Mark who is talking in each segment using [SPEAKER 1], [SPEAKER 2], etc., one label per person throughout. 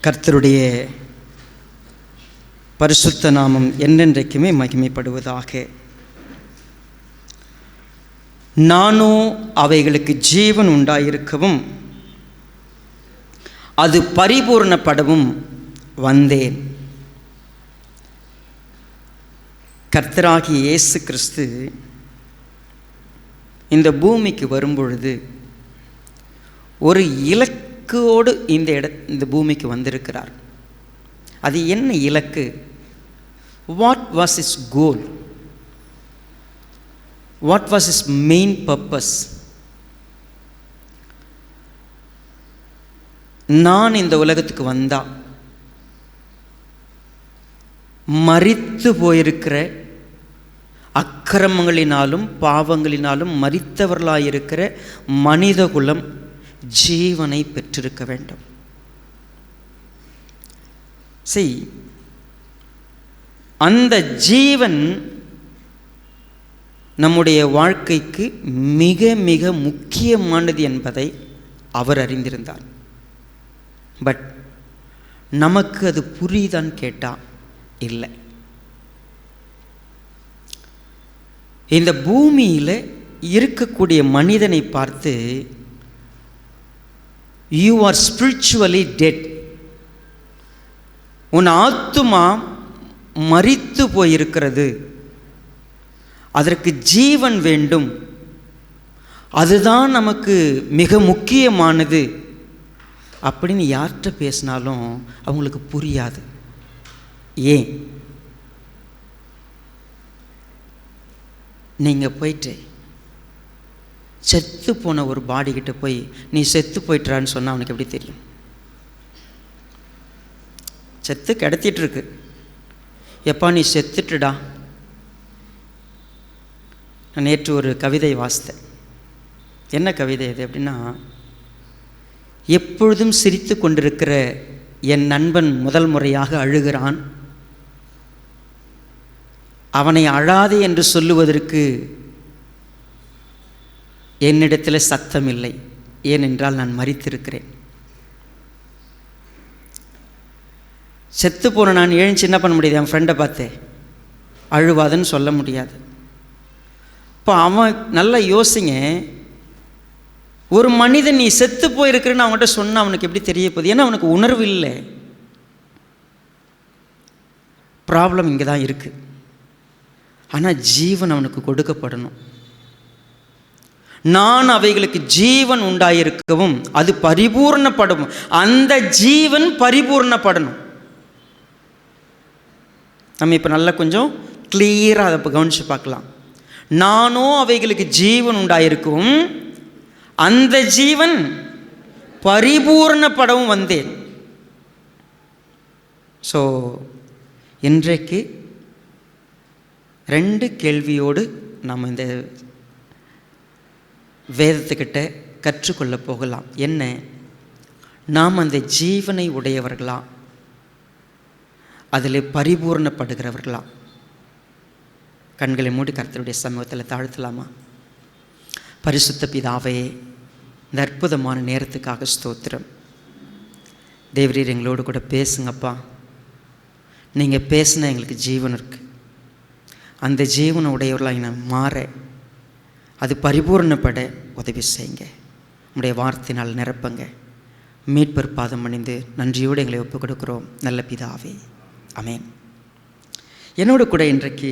[SPEAKER 1] கர்த்தருடைய பரிசுத்த நாமம் என்றென்றைக்குமே மகிமைப்படுவதாக. நானோ அவைகளுக்கு ஜீவன் உண்டாயிருக்கவும் அது பரிபூர்ணப்படவும் வந்தேன். கர்த்தராகிய இயேசு கிறிஸ்து இந்த பூமிக்கு வரும்பொழுது ஒரு இலக்கோடு இந்த பூமிக்கு வந்திருக்கிறார். அது என்ன இலக்கு? What was is goal? What was is main purpose? நான் இந்த உலகத்துக்கு வந்தா மரித்து போயிருக்கிற அக்கிரமங்களினாலும் பாவங்களினாலும் மரித்தவர்களாயிருக்கிற மனிதகுலம் ஜீவனை பெற்றிருக்க வேண்டும். அந்த ஜீவன் நம்முடைய வாழ்க்கைக்கு மிக மிக முக்கியமானது என்பதை அவர் அறிந்திருந்தார். பட் நமக்கு அது புரியுதான்னு கேட்டால் இல்லை. இந்த பூமியில் இருக்கக்கூடிய மனிதனை பார்த்து யூ ஆர் ஸ்பிரிச்சுவலி டெட், உன் ஆத்துமா மரித்து போயிருக்கிறது, அதற்கு ஜீவன் வேண்டும், அதுதான் நமக்கு மிக முக்கியமானது அப்படின்னு யார்கிட்ட பேசினாலும் அவங்களுக்கு புரியாது. ஏன்? நீங்கள் போயிட்டு செத்து போன ஒரு பாடிக்கிட்ட போய் நீ செத்து போயிட்டுறான்னு சொன்னால் அவனுக்கு எப்படி தெரியும்? செத்து கிடத்திட்டு இருக்கு, எப்பா நீ செத்துட்டுடா. நான் நேற்று ஒரு கவிதை வாசித்தேன். என்ன கவிதை அது அப்படின்னா, எப்பொழுதும் சிரித்து கொண்டிருக்கிற என் நண்பன் முதல் முறையாக அழுகிறான், அவனை அழாதே என்று சொல்லுவதற்கு என்னிடத்தில் சத்தம் இல்லை, ஏனென்றால் நான் மரித்திருக்கிறேன். செத்து போன நான் எழுந்து என்ன பண்ண முடியாது? என் ஃப்ரெண்டை பார்த்தே அழுவாதுன்னு சொல்ல முடியாது. இப்போ அவன் நல்லா யோசிங்க, ஒரு மனிதன் நீ செத்து போயிருக்கிறன்னு அவன்கிட்ட சொன்னால் அவனுக்கு எப்படி தெரிய போகுது? ஏன்னா அவனுக்கு உணர்வு இல்லை. ப்ராப்ளம் இங்கே தான் இருக்குது. ஆனால் ஜீவன் அவனுக்கு கொடுக்கப்படணும். நான் அவைகளுக்கு ஜீவன் உண்டாயிருக்கவும் அது பரிபூர்ணப்படும். அந்த ஜீவன் பரிபூர்ணப்படணும். நம்ம இப்போ நல்லா கொஞ்சம் கிளியராக அதை கவனித்து பார்க்கலாம். நானோ அவைகளுக்கு ஜீவன் உண்டாயிருக்கவும் அந்த ஜீவன் பரிபூர்ணப்படவும் வந்தேன். ஸோ இன்றைக்கு 2 கேள்வியோடு நாம் இந்த வேதத்துக்கிட்ட கற்றுக்கொள்ள போகலாம். என்ன? நாம் அந்த ஜீவனை உடையவர்களா, அதில் பரிபூர்ணப்படுகிறவர்களா? கண்களை மூடி கர்த்தருடைய சமூகத்தில் தாழ்த்தலாமா? பரிசுத்த பிதாவே, இந்த அற்புதமான நேரத்துக்காக ஸ்தோத்திரம். தேவரீர் எங்களோடு கூட பேசுங்கப்பா. நீங்கள் பேசினா எங்களுக்கு ஜீவன் இருக்குது. அந்த ஜீவனை உடையவர்களாக நான் மாற, அது பரிபூர்ணப்பட உதவி செய்யுங்க. உங்களுடைய வார்த்தையினால் நிரப்புங்க. மீட்பர் பாதம் அணிந்து நன்றியோடு எங்களை ஒப்புக் கொடுக்குறோம் நல்ல பிதாவே, ஆமென். என்னோடு கூட இன்றைக்கு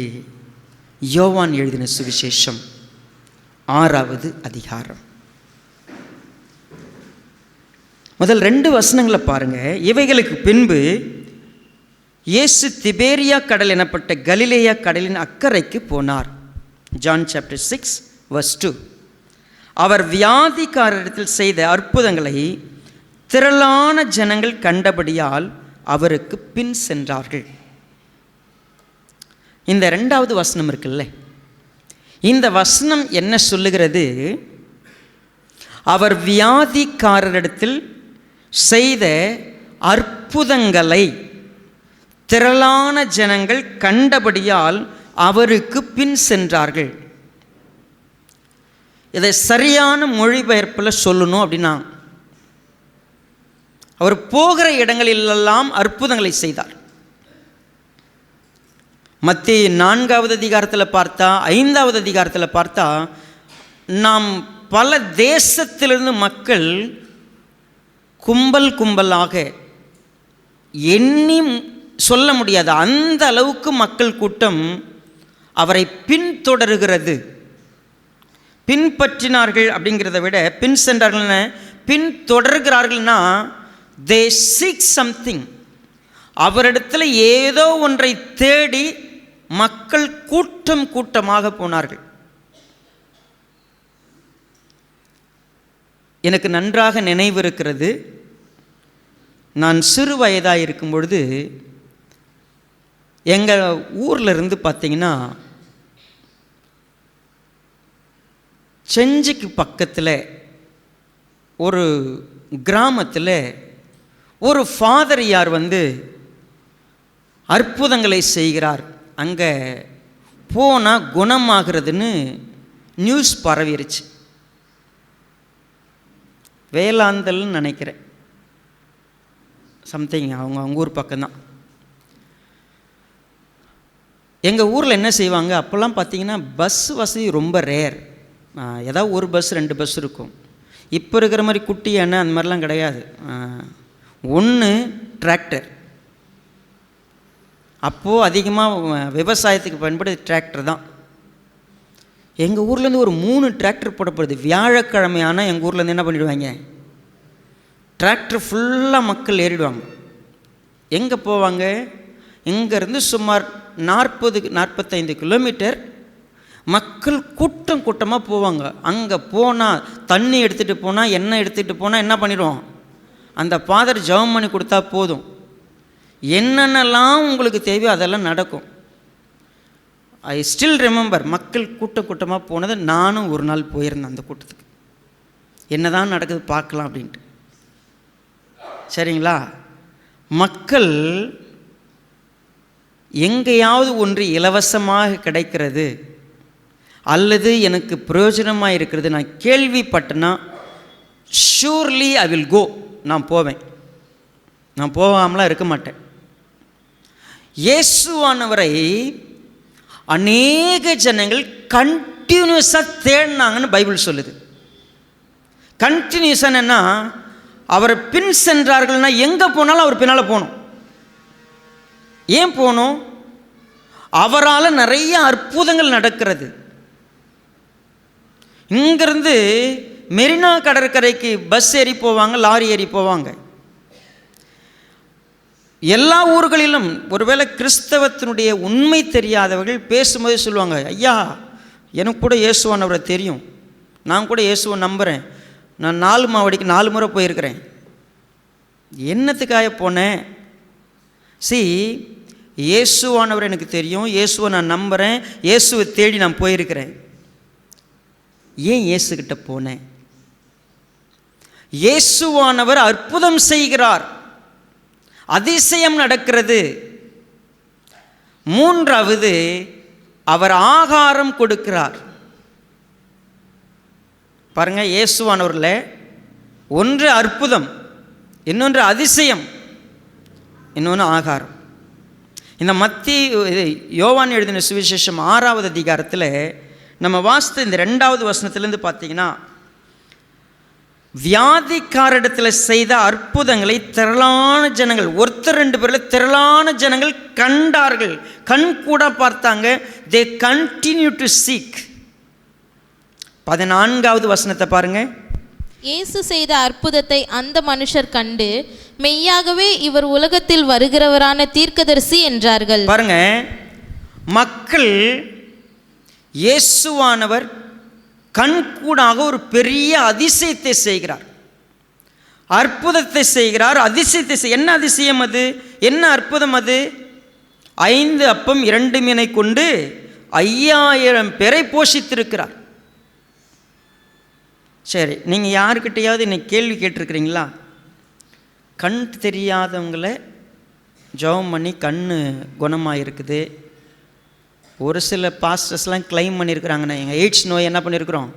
[SPEAKER 1] யோவான் எழுதின சுவிசேஷம் 6வது அதிகாரம் முதல் 2 வசனங்களை பாருங்கள். இவைகளுக்கு பின்பு இயேசு திபேரியா கடல் எனப்பட்ட கலிலேயா கடலின் அக்கறைக்கு போனார். John chapter 6 verse 2. அவர் வியாதிக்காரரிடத்தில் செய்த அற்புதங்களை திரளான ஜனங்கள் கண்டபடியால் அவருக்கு பின் சென்றார்கள். இந்த 2வது வசனம் இருக்குல்ல, இந்த வசனம் என்ன சொல்லுகிறது? அவர் வியாதிக்காரரிடத்தில் செய்த அற்புதங்களை திரளான ஜனங்கள் கண்டபடியால் அவருக்கு பின் சென்றார்கள். இதை சரியான மொழிபெயர்ப்பில் சொல்லணும் அப்படின்னா, அவர் போகிற இடங்களிலெல்லாம் அற்புதங்களை செய்தார். மத்தேயு 4வது அதிகாரத்தில் பார்த்தா, 5வது அதிகாரத்தில் பார்த்தா, நாம் பல தேசத்திலிருந்து மக்கள் கும்பல் கும்பலாக எண்ணி சொல்ல முடியாது அந்த அளவுக்கு மக்கள் கூட்டம் அவரை பின்தொடருகிறது. பின்பற்றினார்கள் அப்படிங்கிறத விட பின் சென்றார்கள்னா, பின்தொடர்கிறார்கள்னா தே சீக் சம்திங். அவரிடத்தில் ஏதோ ஒன்றை தேடி மக்கள் கூட்டம் கூட்டமாக போனார்கள். எனக்கு நன்றாக நினைவு இருக்கிறது, நான் சிறு வயதாக இருக்கும் பொழுது எங்கள் ஊரில் இருந்து பார்த்திங்கன்னா செஞ்சிக்கு பக்கத்தில் ஒரு கிராமத்தில் ஒரு ஃபாதர் வந்து அற்புதங்களை செய்கிறார். அங்கே போனால் குணமாகிறதுன்னு நியூஸ் பரவிருச்சு. வேளாந்தல்னு நினைக்கிறேன், சம்திங் அவங்க ஊர் பக்கம்தான். எங்கள் ஊரில் என்ன செய்வாங்க, அப்போல்லாம் பார்த்திங்கன்னா பஸ் வசதி ரொம்ப ரேர். ஏதாவது ஒரு பஸ் 2 பஸ் இருக்கும். இப்போ இருக்கிற மாதிரி குட்டி எண்ணெய் அந்த மாதிரிலாம் கிடையாது. ஒன்று டிராக்டர், அப்போது அதிகமாக விவசாயத்துக்கு பயன்படுது டிராக்டர் தான். எங்கள் ஊர்லேருந்து ஒரு 3 டிராக்டர் போடப்படுது. வியாழக்கிழமையான எங்கள் ஊர்லேருந்து என்ன பண்ணிவிடுவாங்க, டிராக்டர் ஃபுல்லாக மக்கள் ஏறிடுவாங்க. எங்கே போவாங்க, இங்கேருந்து சுமார் 40-45 கிலோமீட்டர் மக்கள் கூட்டம் கூட்டமாக போவாங்க. அங்கே போனால் தண்ணி எடுத்துகிட்டு போனால், எண்ணெய் எடுத்துகிட்டு போனால் என்ன பண்ணிடுவோம், அந்த ஃபாதர் ஜெபம் பண்ணி கொடுத்தா போதும். என்னென்னலாம் உங்களுக்கு தேவையோ அதெல்லாம் நடக்கும். ஐ ஸ்டில் ரிமெம்பர், மக்கள் கூட்டம் கூட்டமாக போனது. நானும் ஒரு நாள் போயிருந்தேன் அந்த கூட்டத்துக்கு. என்ன தான் நடக்குது பார்க்கலாம் அப்படின்ட்டு. சரிங்களா? மக்கள் எங்கேயாவது ஒன்று இலவசமாக கிடைக்கிறது அல்லது எனக்கு பிரயோஜனமாக இருக்கிறது நான் கேள்விப்பட்டேன்னா ஷூர்லி ஐ வில் கோ, நான் போவேன். நான் போகாமலாம் இருக்க மாட்டேன். இயேசுவானவரை அநேக ஜனங்கள் கண்டினியூஸாக தேடினாங்கன்னு பைபிள் சொல்லுது. கண்டினியூஸாக என்ன, அவரை பின் சென்றார்கள்னா எங்கே போனாலும் அவர் பின்னால் போகணும். ஏன் போகணும்? அவரால் நிறைய அற்புதங்கள் நடக்கிறது. இங்கிருந்து மெரினா கடற்கரைக்கு பஸ் ஏறி போவாங்க, லாரி ஏறி போவாங்க. எல்லா ஊர்களிலும் ஒருவேளை கிறிஸ்தவத்தினுடைய உண்மை தெரியாதவர்கள் பேசும்போது சொல்லுவாங்க, ஐயா எனக்கு கூட இயேசுவானவரை தெரியும், நான் கூட இயேசுவை நம்புகிறேன், நான் 4 மாவடிக்கு 4 முறை போயிருக்கிறேன். என்னத்துக்காக போனேன்? இயேசுவானவர் எனக்கு தெரியும், இயேசுவை நான் நம்புகிறேன், இயேசுவை தேடி நான் போயிருக்கிறேன். ஏன் இயேசுகிட்ட போனேன்? இயேசுவானவர் அற்புதம் செய்கிறார், அதிசயம் நடக்கிறது. 3வது அவர் ஆகாரம் கொடுக்கிறார். பாருங்க, இயேசுவானவரில் ஒன்று அற்புதம், இன்னொன்று அதிசயம், இன்னொன்று ஆகாரம். இந்த யோவான் எழுதின சுவிசேஷம் 6வது அதிகாரத்தில் நம்ம வாசித்த இந்த 2வது வசனத்திலேருந்து பார்த்தீங்கன்னா, வியாதிக்காரிடத்தில் செய்த அற்புதங்களை திரளான ஜனங்கள், ஒருத்தர் 2 பேரில் திரளான ஜனங்கள் கண்டார்கள், கண் கூட பார்த்தாங்க. They continue to seek. 14வது வசனத்தை பாருங்க.
[SPEAKER 2] இயேசு செய்த அற்புதத்தை அந்த மனுஷர் கண்டு மெய்யாகவே இவர் உலகத்தில் வருகிறவரான தீர்க்கதரிசி என்றார்கள்.
[SPEAKER 1] பாருங்க, மக்கள் இயேசுவானவர் கண்கூடாக ஒரு பெரிய அதிசயத்தை செய்கிறார், அற்புதத்தை செய்கிறார், அதிசயத்தை என்ன அதிசயம் அது, என்ன அற்புதம் அது? 5 அப்பம் 2 மீனை கொண்டு 5000 பேரை போஷித்திருக்கிறார். சரி, நீங்கள் யாருக்கிட்டையாவது இன்னைக்கு கேள்வி கேட்டிருக்கிறீங்களா? கண் தெரியாதவங்களை ஜெபம் பண்ணி கண் குணமாக இருக்குது. ஒரு சில பாஸ்டர்ஸ்லாம் கிளைம் பண்ணியிருக்கிறாங்கண்ணே, எங்கள் எய்ட்ஸ் நோய் என்ன பண்ணியிருக்கிறோம்,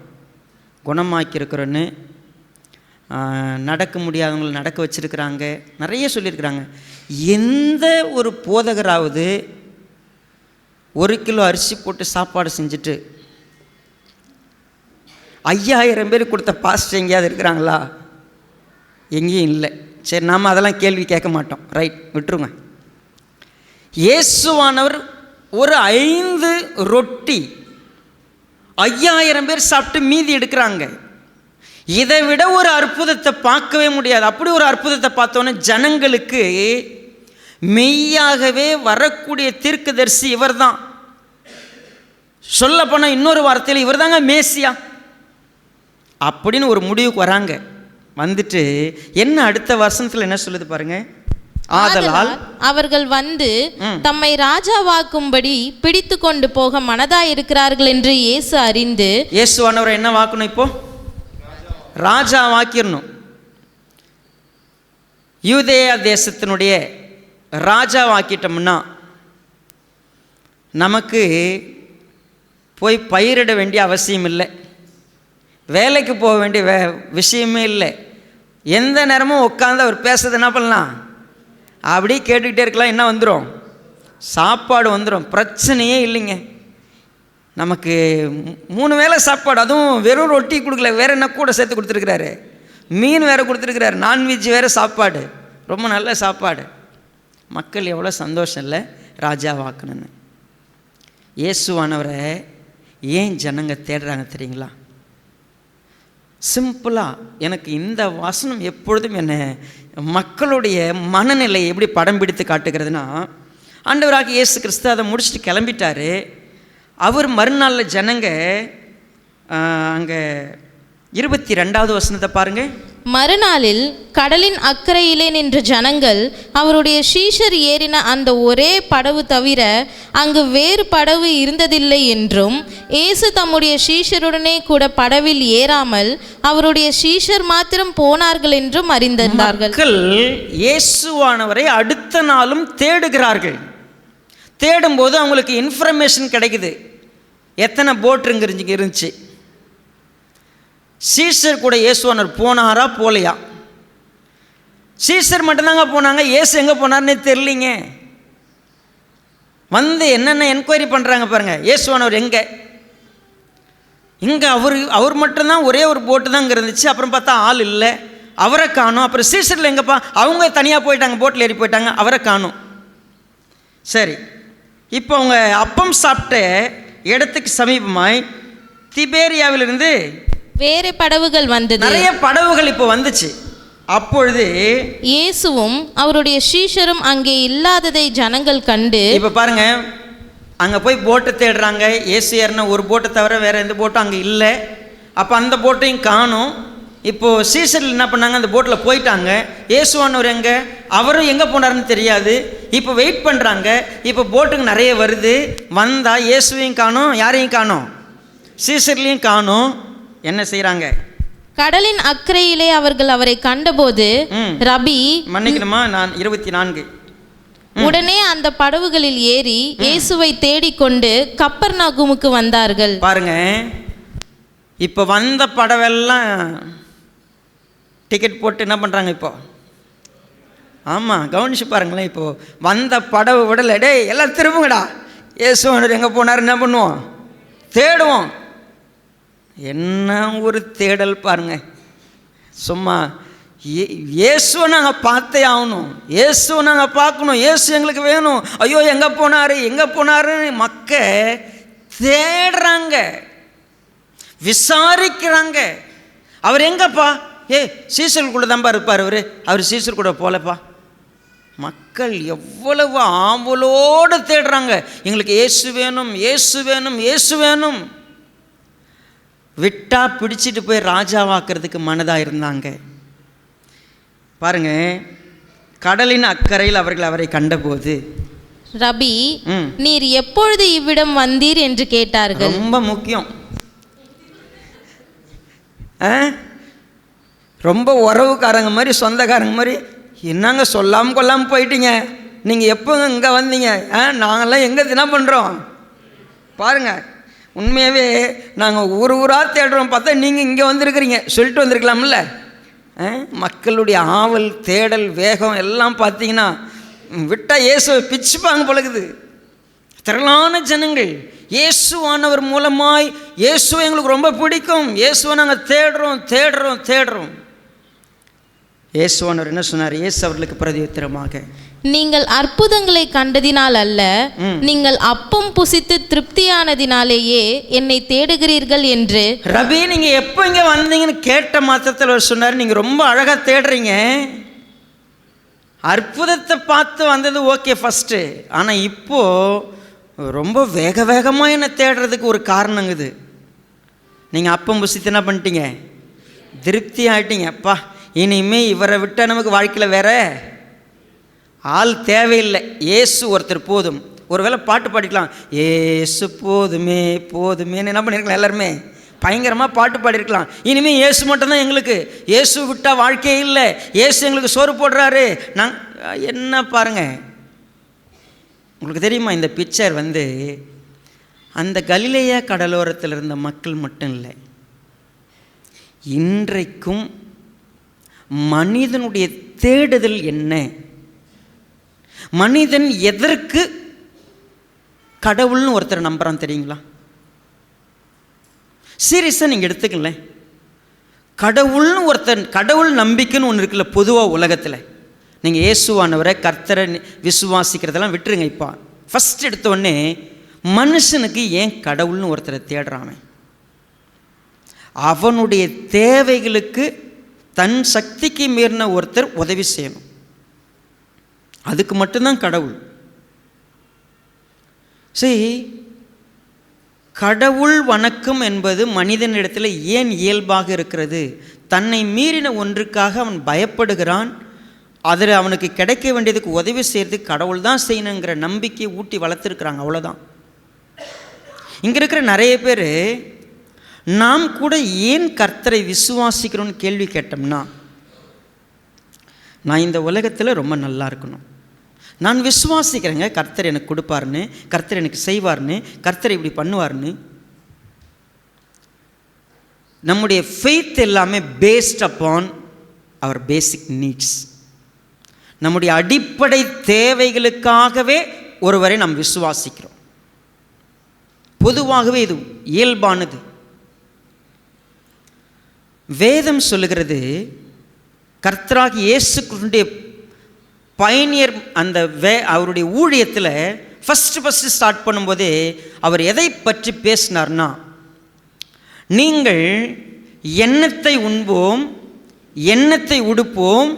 [SPEAKER 1] குணமாக்கியிருக்கிறோன்னு. நடக்க முடியாதவங்களை நடக்க வச்சுருக்கிறாங்க, நிறைய சொல்லியிருக்கிறாங்க. எந்த ஒரு போதகராவது 1 கிலோ அரிசி போட்டு சாப்பாடு செஞ்சுட்டு 5000 பேர் கொடுத்த பாஸ்டர் எங்கேயாவது இருக்கிறாங்களா? எங்கேயும் இல்லை. சரி, நாம் அதெல்லாம் கேள்வி கேட்க மாட்டோம், ரைட், விட்டுருங்க. இயேசுவானவர் ஒரு 5 ரொட்டி 5000 பேர் சாப்பிட்டு மீதி எடுக்கிறாங்க. இதை விட ஒரு அற்புதத்தை பார்க்கவே முடியாது. அப்படி ஒரு அற்புதத்தை பார்த்தோன்னே ஜனங்களுக்கு மெய்யாகவே வரக்கூடிய தீர்க்கதரிசி இவர் தான், சொல்ல போனால் இன்னொரு வார்த்தையில் இவர் தாங்க மேசியா அப்படின்னு ஒரு முடிவுக்கு வராங்க. வந்துட்டு என்ன அடுத்த வசனத்தில் என்ன சொல்லுது பாருங்க. ஆதலால்
[SPEAKER 2] அவர்கள் வந்து தம்மை ராஜாவாக்கும்படி பிடித்து கொண்டு போக மனதாயிருக்கிறார்கள் என்று இயேசு அறிந்து,
[SPEAKER 1] இயேசுவானவரை என்ன வாக்கணும்? இப்போ ராஜா வாக்கிடணும். யூதேயா தேசத்தினுடைய ராஜா வாக்கிட்டோம்னா நமக்கு போய் பயிரிட வேண்டிய அவசியம் இல்லை, வேலைக்கு போக வேண்டிய விஷயமே இல்லை. எந்த நேரமும் உட்காந்து அவர் பேசுறது என்ன பண்ணலாம்? அப்படியே கேட்டுக்கிட்டே இருக்கலாம். என்ன வந்துடும்? சாப்பாடு வந்துடும். பிரச்சனையே இல்லைங்க. நமக்கு 3 வேளை சாப்பாடு, அதுவும் வெறும் ரொட்டி கொடுக்கல, வேறு என்ன கூட சேர்த்து கொடுத்துருக்கிறாரு, மீன் வேறு கொடுத்துருக்கிறாரு, நான்வெஜ் வேறு சாப்பாடு, ரொம்ப நல்ல சாப்பாடு. மக்கள் எவ்வளோ சந்தோஷம் இல்லை ராஜா வாக்கணுன்னு. இயேசுவானவரை ஏன் ஜனங்க தேடுறாங்க தெரியுங்களா? சிம்பிளாக எனக்கு இந்த வசனம் எப்பொழுதும் என்னை மக்களுடைய மனநிலை எப்படி படம் பிடித்து காட்டுகிறதுனா, ஆண்டவராக இயேசு கிறிஸ்து அதை முடிச்சுட்டு கிளம்பிட்டார். அவர் மறுநாளில் ஜனங்க அங்கே 22வது வசனத்தை பாருங்கள்.
[SPEAKER 2] மறுநாளில் கடலின் அக்கறையிலே நின்ற ஜனங்கள் அவருடைய சீஷர் ஏறின அந்த ஒரே படவு தவிர அங்கு வேறு படவு இருந்ததில்லை என்றும், இயேசு தம்முடைய சீஷருடனே கூட படவில் ஏறாமல் அவருடைய சீஷர் மாத்திரம் போனார்கள் என்றும் அறிந்திருந்தார்கள்.
[SPEAKER 1] மக்கள் இயேசுவானவரை அடுத்த நாளும் தேடுகிறார்கள். தேடும்போது அவங்களுக்கு இன்ஃபர்மேஷன் கிடைக்குது, எத்தனை போட் இருந்துச்சு, சீசர் கூட இயேசுவானவர் போனாரா போலையா? சீசர் மட்டும்தாங்க போனாங்க, இயேசு எங்கே போனார்னே தெரியலிங்க. வந்து என்னென்ன என்கொயரி பண்ணுறாங்க பாருங்கள். இயேசுவானவர் எங்கே? இங்கே அவர் மட்டும்தான், ஒரே ஒரு போட்டு தான் இங்கே இருந்துச்சு. அப்புறம் பார்த்தா ஆள் இல்லை, அவரை காணும். அப்புறம் சீசரில் எங்கேப்பா? அவங்க தனியாக போயிட்டாங்க, போட்டில் ஏறி போயிட்டாங்க, அவரை காணும். சரி, இப்போ அவங்க அப்பம் சாப்பிட்ட இடத்துக்கு சமீபமாய் திபேரியாவிலிருந்து
[SPEAKER 2] வேறு படவுகள் வந்தது,
[SPEAKER 1] நிறைய படவுகள் இப்போ வந்துச்சு. அப்பொழுது
[SPEAKER 2] இயேசுவும் அவருடைய சீஷரும் அங்கே இல்லாததை ஜனங்கள் கண்டு,
[SPEAKER 1] இப்போ பாருங்க, அங்கே போய் போட்டை தேடுறாங்க. இயேசு ஏறின ஒரு போட்டை தவிர வேறு எந்த போட்டும் அங்கே இல்லை. அப்போ அந்த போட்டையும் காணும். இப்போது சீசரில் என்ன பண்ணாங்க? அந்த போட்டில் போயிட்டாங்க. இயேசுவானவர் எங்கே? அவரும் எங்கே போனாருன்னு தெரியாது. இப்போ வெயிட் பண்ணுறாங்க. இப்போ போட்டுக்கு நிறைய வருது. வந்தால் இயேசுவையும் காணும், யாரையும் காணும், சீசர்லையும் காணும். என்ன செய்கிறாங்க?
[SPEAKER 2] கடலின் அக்கறையிலே அவர்கள் அவரை கண்டபோது, ரபி,
[SPEAKER 1] மன்னிக்கணுமா, நான் 24.
[SPEAKER 2] உடனே அந்த படவுகளில் ஏறி இயேசுவை தேடிக்கொண்டு கப்பர்நகூமுக்கு வந்தார்கள்.
[SPEAKER 1] பாருங்க, இப்போ வந்த படவெல்லாம் டிக்கெட் போட்டு என்ன பண்ணுறாங்க இப்போ? ஆமாம், கவனிச்சு பாருங்களேன். இப்போது வந்த படவை விடலை, டேய் எல்லாம் திரும்புங்கடா, இயேசுவானவர் எங்கே போனார், என்ன பண்ணுவோம்? தேடுவோம். என்ன ஒரு தேடல் பாருங்க. சும்மா இயேசுவை நாங்கள் பார்த்தே ஆகணும், இயேசுவை நாங்கள் பார்க்கணும், இயேசு எங்களுக்கு வேணும். ஐயோ எங்கே போனார், எங்கே போனாருன்னு மக்க தேடுறாங்க, விசாரிக்கிறாங்க. அவர் எங்கப்பா? சீசருக்குள்ளே தான்ப்பா இருப்பார், அவர் சீசர் கூட போலப்பா. மக்கள் எவ்வளவு ஆவலோடு தேடுறாங்க, எங்களுக்கு இயேசு வேணும், இயேசு வேணும், இயேசு வேணும். விட்டா பிடிச்சிட்டு போய் ராஜாவாக்குறதுக்கு மனதாக இருந்தாங்க. பாருங்க, கடலின் அக்கறையில் அவர்கள் அவரை கண்டபோது,
[SPEAKER 2] ரபி, நீர் எப்பொழுது இவ்விடம் வந்தீர் என்று கேட்டார்கள்.
[SPEAKER 1] ரொம்ப முக்கியம். ரொம்ப உறவுக்காரங்க மாதிரி, சொந்தக்காரங்க மாதிரி, என்னங்க சொல்லாமல் கொள்ளாமல் போயிட்டீங்க, நீங்கள் எப்போ இங்கே வந்தீங்க? நாங்கள்லாம் எங்கே தினம் பண்ணுறோம் பாருங்கள். உண்மையாகவே நாங்கள் ஊராக தேடுறோம், பார்த்தா நீங்கள் இங்கே வந்துருக்கிறீங்க, சொல்லிட்டு வந்திருக்கலாம்ல. மக்களுடைய ஆவல், தேடல், வேகம் எல்லாம் பார்த்தீங்கன்னா விட்டால் இயேசுவை பிச்சுப்பாங்க பழகுது. திரளான ஜனங்கள் இயேசுவானவர் மூலமாய் இயேசுவை எங்களுக்கு ரொம்ப பிடிக்கும், இயேசுவை நாங்கள் தேடுறோம் தேடுறோம் தேடுறோம். இயேசுவானவர் என்ன சொன்னார்? இயேசு அவர்களுக்கு பிரதியுத்தரமாக, நீங்கள்
[SPEAKER 2] அற்புதங்களை கண்டதினால் அல்ல, நீங்கள் அப்பம் புசித்து திருப்தியானதினாலேயே என்னை தேடுகிறீர்கள் என்று.
[SPEAKER 1] ரபி, நீங்க எப்போ இங்க வந்தீங்கன்னு கேட்ட மாத்திரத்தில் அவர் சொன்னார், நீங்க ரொம்ப அழகா தேடுறீங்க. அற்புதத்தை பார்த்து வந்தது ஓகே ஃபஸ்ட்டு, ஆனால் இப்போ ரொம்ப வேக வேகமாக என்ன தேடுறதுக்கு ஒரு காரணங்குது. நீங்கள் அப்பம் புசித்து என்ன பண்ணிட்டீங்க? திருப்தி ஆகிட்டீங்க. அப்பா, இனிமே இவரை விட்டால் நமக்கு வாழ்க்கையில் வேற ஆள் தேவையில்லை, இயேசு ஒருத்தர் போதும். ஒருவேளை பாட்டு பாடிக்கலாம், ஏசு போதுமே போதுமேன்னு என்ன பண்ணியிருக்கலாம், எல்லாருமே பயங்கரமாக பாட்டு பாடியிருக்கலாம். இனிமேல் இயேசு மட்டும்தான் எங்களுக்கு, இயேசு விட்டால் வாழ்க்கையே இல்லை, இயேசு எங்களுக்கு சோறு போடுறாரு. என்ன பாருங்கள், உங்களுக்கு தெரியுமா இந்த பிக்சர் அந்த கலிலேயா கடலோரத்தில் இருந்த மக்கள் மட்டும் இல்லை, இன்றைக்கும் மனிதனுடைய தேடுதல் என்ன, மனிதன் எதற்கு கடவுள்னு ஒருத்தர் நம்புறான் தெரியுங்களா? சீரியஸாக நீங்கள் எடுத்துக்கல, கடவுள்னு ஒருத்தர், கடவுள் நம்பிக்கைன்னு ஒன்று இருக்குல்ல பொதுவாக உலகத்தில். நீங்கள் இயேசுவானவரை கர்த்தரை விசுவாசிக்கிறதெல்லாம் விட்டுருங்க. இப்போ ஃபஸ்ட் எடுத்தோடனே மனுஷனுக்கு ஏன் கடவுள்னு ஒருத்தரை தேடுறான்? அவனுடைய தேவைகளுக்கு தன் சக்திக்கு மீறின ஒருத்தர் உதவி செய்யணும், அதுக்கு மட்டும்தான் கடவுள். சரி, கடவுள் வணக்கம் என்பது மனிதனிடத்தில் ஏன் இயல்பாக இருக்கிறது? தன்னை மீறின ஒன்றுக்காக அவன் பயப்படுகிறான், அதில் அவனுக்கு கிடைக்க வேண்டியதுக்கு உதவி செய்கிறதுக்கு கடவுள் தான் செய்யணுங்கிற நம்பிக்கையை ஊட்டி வளர்த்துருக்குறாங்க, அவ்வளோதான். இங்கே இருக்கிற நிறைய பேர் நாம் கூட ஏன் கர்த்தரை விசுவாசிக்கிறோன்னு கேள்வி கேட்டோம்னா, நான் இந்த உலகத்தில் ரொம்ப நல்லா இருக்கணும், நான் விசுவாசிக்கிறேங்க கர்த்தர் எனக்கு கொடுப்பாருன்னு, கர்த்தர் எனக்கு செய்வார்னு, கர்த்தர் இப்படி பண்ணுவார்னு. நம்முடைய ஃபெய்த் எல்லாமே based upon our basic needs. நம்முடைய அடிப்படை தேவைகளுக்காகவே ஒருவரை நாம் விசுவாசிக்கிறோம். பொதுவாகவே இது இயல்பானது. வேதம் சொல்லுகிறது, கர்த்தராகிய இயேசு கிறிஸ்துவினுடைய பயணியர் அந்த அவருடைய ஊழியத்தில் ஃபஸ்ட்டு ஸ்டார்ட் பண்ணும்போதே அவர் எதை பற்றி பேசினார்னா, நீங்கள் எண்ணத்தை உண்போம், எண்ணத்தை உடுப்போம்,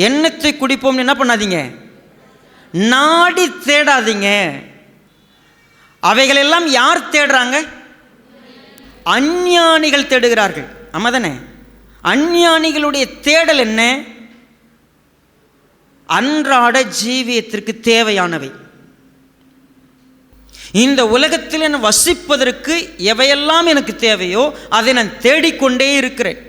[SPEAKER 1] எண்ணத்தை குடிப்போம்னு என்ன பண்ணாதீங்க, நாடி தேடாதீங்க. அவைகளெல்லாம் யார் தேடுறாங்க? அஞ்ஞானிகள் தேடுகிறார்கள். ஆமாதானே? அஞ்ஞானிகளுடைய தேடல் என்ன? அன்றாட ஜீவியத்திற்கு தேவையானவை. இந்த உலகத்தில் நான் வசிப்பதற்கு எவையெல்லாம் எனக்கு தேவையோ அதை நான் தேடிக்கொண்டே இருக்கிறேன்.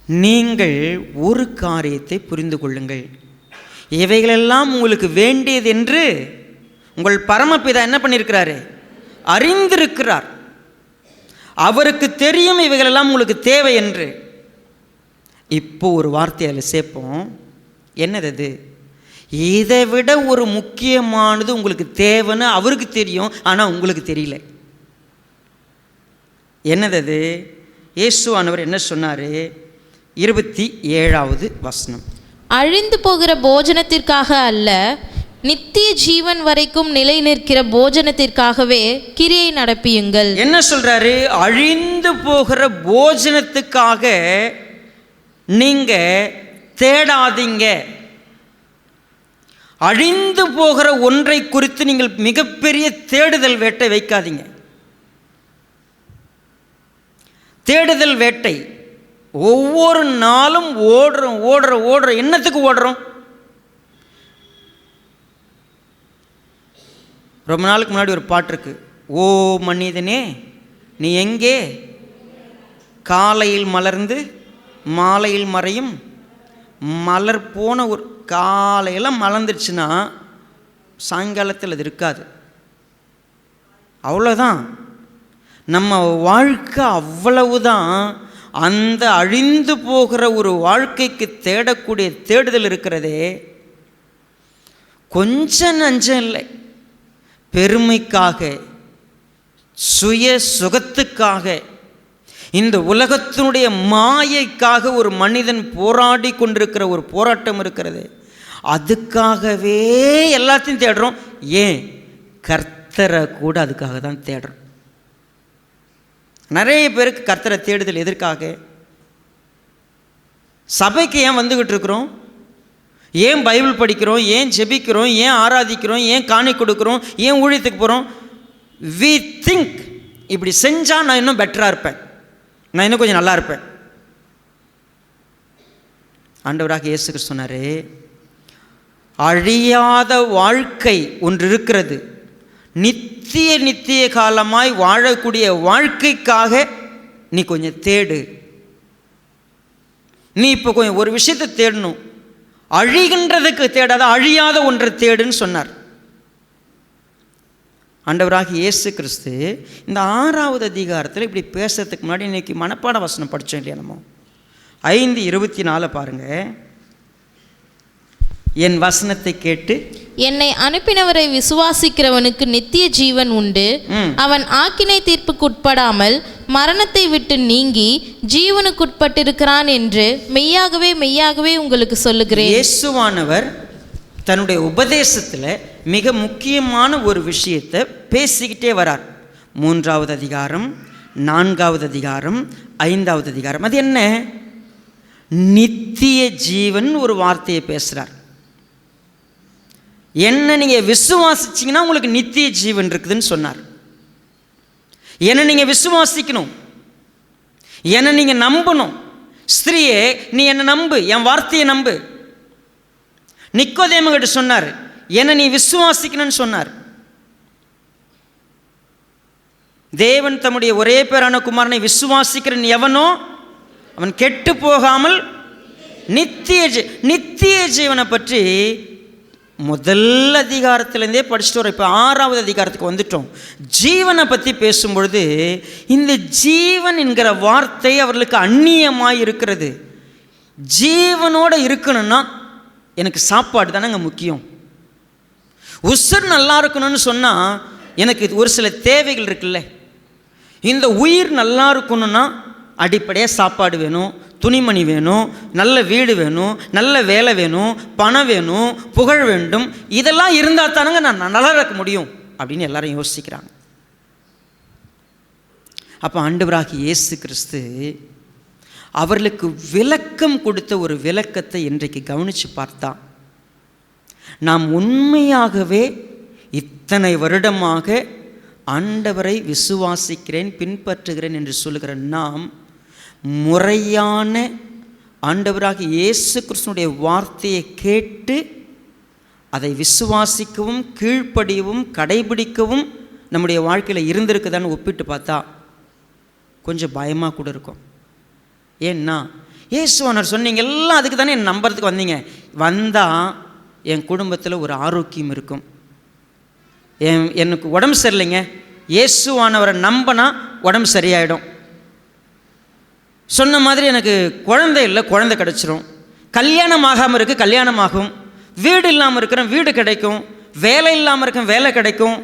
[SPEAKER 1] நீங்கள் ஒரு காரியத்தை புரிந்து கொள்ளுங்கள், இவைகளெல்லாம் உங்களுக்கு வேண்டியது என்று உங்கள் பரமபிதா என்ன பண்ணியிருக்கிறாரு? அறிந்திருக்கிறார். அவருக்கு தெரியும் இவைகளெல்லாம் உங்களுக்கு தேவை என்று. இப்போ ஒரு வார்த்தை அதில் சேர்ப்போம். என்னது அது? இதை விட ஒரு முக்கியமானது உங்களுக்கு தேவைன்னு அவருக்கு தெரியும், ஆனால் உங்களுக்கு தெரியல. என்னது அது? இயேசுவானவர் என்ன சொன்னார்? 27வது வசனம்,
[SPEAKER 2] அழிந்து போகிற போஜனத்திற்காக அல்ல, நித்திய ஜீவன் வரைக்கும் நிலை நிற்கிற போஜனத்திற்காகவே கிரியை நடப்பியுங்கள்.
[SPEAKER 1] என்ன சொல்றாரு? அழிந்து போகிற போஜனத்துக்காக நீங்க தேடாதீங்க. அழிந்து போகிற ஒன்றை குறித்து நீங்கள் மிகப்பெரிய தேடுதல் வேட்டை வைக்காதீங்க. தேடுதல் வேட்டை ஒவ்வொரு நாளும் ஓடுறோம். என்னத்துக்கு ஓடுறோம்? ரொம்ப நாளுக்கு முன்னாடி ஒரு பாட்டு இருக்கு, ஓ மனிதனே நீ எங்கே, காலையில் மலர்ந்து மாலையில் மறையும். மலர் போன ஒரு காலையில் மலர்ந்துருச்சுன்னா சாயங்காலத்தில் அது இருக்காது, அவ்வளோதான். நம்ம வாழ்க்கை அவ்வளவுதான். அந்த அழிந்து போகிற ஒரு வாழ்க்கைக்கு தேடக்கூடிய தேடுதல் இருக்கிறதே கொஞ்சம் நஞ்சம் இல்லை. பெருமைக்காக, சுய சுகத்துக்காக, இந்த உலகத்தினுடைய மாயைக்காக ஒரு மனிதன் போராடி கொண்டிருக்கிற ஒரு போராட்டம் இருக்கிறது. அதுக்காகவே எல்லாத்தையும் தேடுறோம். ஏன்? கர்த்தரை கூட அதுக்காக தான் தேடுறோம். நிறைய பேருக்கு கர்த்தரை தேடுதல் எதற்காக? சபைக்கு ஏன் வந்துக்கிட்டு இருக்கிறோம்? ஏன் பைபிள் படிக்கிறோம்? ஏன் ஜெபிக்கிறோம்? ஏன் ஆராதிக்கிறோம்? ஏன் காணி கொடுக்குறோம்? ஏன் ஊழியத்துக்கு போகிறோம்? வி திங்க் இப்படி செஞ்சால் நான் இன்னும் பெட்டராக இருப்பேன், நான் இன்னும் கொஞ்சம் நல்லா இருப்பேன். ஆண்டவராக இயேசு கிறிஸ்து சொன்னார், அழியாத வாழ்க்கை ஒன்று இருக்கிறது, நித்திய காலமாய் வாழக்கூடிய வாழ்க்கைக்காக நீ கொஞ்சம் தேடு. நீ இப்போ கொஞ்சம் ஒரு விஷயத்தை தேடணும். அழிகின்றதுக்கு தேடாத, அழியாத ஒன்றை தேடுன்னு சொன்னார் ஆண்டவராக இயேசு கிறிஸ்து. இந்த 6வது அதிகாரத்தில் இப்படி பேசுறதுக்கு முன்னாடி இன்றைக்கி மனப்பாட வசனம் படித்தோம் இல்லையா? நம்ம 5:24 பாருங்கள். என் வசனத்தை கேட்டு
[SPEAKER 2] என்னை அனுப்பினவரை விசுவாசிக்கிறவனுக்கு நித்திய ஜீவன் உண்டு, அவன் ஆக்கினை தீர்ப்புக்கு உட்படாமல் மரணத்தை விட்டு நீங்கி ஜீவனுக்குட்பட்டிருக்கிறான் என்று மெய்யாகவே மெய்யாகவே உங்களுக்கு சொல்லுகிறேன்.
[SPEAKER 1] இயேசுவானவர் தன்னுடைய உபதேசத்தில் மிக முக்கியமான ஒரு விஷயத்தை பேசிக்கிட்டே வரார். 3வது அதிகாரம், 4வது அதிகாரம், 5வது அதிகாரம். அது என்ன? நித்திய ஜீவன் ஒரு வார்த்தையை பேசுகிறார். என்ன நீங்கள் விசுவாசிச்சிங்கன்னா உங்களுக்கு நித்திய ஜீவன் இருக்குதுன்னு சொன்னார். என்ன நீங்கள் விசுவாசிக்கணும், என்னை நீங்கள் நம்பணும். ஸ்திரீயே, நீ என்னை நம்பு, என் வார்த்தையை நம்பு. நிக்கோதேமுகிட்ட சொன்னார், என்னை நீ விசுவாசிக்கணும்னு சொன்னார். தேவன் தம்முடைய ஒரே பேரான குமாரனை விசுவாசிக்கிறன் எவனோ அவன் கெட்டு போகாமல் நித்திய ஜீவனை பற்றி முதல் அதிகாரத்திலேருந்தே படிச்சுட்டு வரோம். இப்போ 6வது அதிகாரத்துக்கு வந்துட்டோம். ஜீவனை பற்றி பேசும்பொழுது இந்த ஜீவன் என்கிற வார்த்தை அவர்களுக்கு அந்நியமாக இருக்கிறது. ஜீவனோடு இருக்கணும்னா எனக்கு சாப்பாடு தானேங்க முக்கியம். உசுர் நல்லா இருக்கணும்னு சொன்னால் எனக்கு ஒரு சில தேவைகள் இருக்குல்ல. இந்த உயிர் நல்லா இருக்கணும்னா அடிப்படையாக சாப்பாடு வேணும், துணிமணி வேணும், நல்ல வீடு வேணும், நல்ல வேலை வேணும், பணம் வேணும், புகழ் வேண்டும். இதெல்லாம் இருந்தால் தானங்க நான் நல்லா இருக்க முடியும் அப்படின்னு எல்லாரும் யோசிக்கிறாங்க. அப்போ ஆண்டவராகிய இயேசு கிறிஸ்து அவர்களுக்கு விளக்கம் கொடுத்த ஒரு விளக்கத்தை இன்றைக்கு கவனித்து பார்த்தா, நாம் உண்மையாகவே இத்தனை வருடமாக ஆண்டவரை விசுவாசிக்கிறேன், பின்பற்றுகிறேன் என்று சொல்லுகிற நாம் முறையான ஆண்டவராக இயேசு கிறிஸ்துனுடைய வார்த்தையை கேட்டு அதை விசுவாசிக்கவும் கீழ்ப்படியவும் கடைபிடிக்கவும் நம்முடைய வாழ்க்கையில் இருந்திருக்குதான்னு ஒப்பிட்டு பார்த்தா கொஞ்சம் பயமாக கூட இருக்கும். ஏன்னா இயேசுவானர் சொன்னீங்க எல்லாம் அதுக்கு தானே என் நம்புறதுக்கு வந்தீங்க. வந்தால் என் குடும்பத்தில் ஒரு ஆரோக்கியம் இருக்கும், எனக்கு உடம்பு சரியில்லைங்க, இயேசுவானவரை நம்பினா உடம்பு சரியாயிடும். சொன்ன மாதிரி எனக்கு குழந்தை இல்லை, குழந்தை கிடச்சிரும். கல்யாணம் ஆகாமல் இருக்குது, கல்யாணம் ஆகும். வீடு இல்லாமல் இருக்கிறேன், வீடு கிடைக்கும். வேலை இல்லாமல் இருக்கேன், வேலை கிடைக்கும்.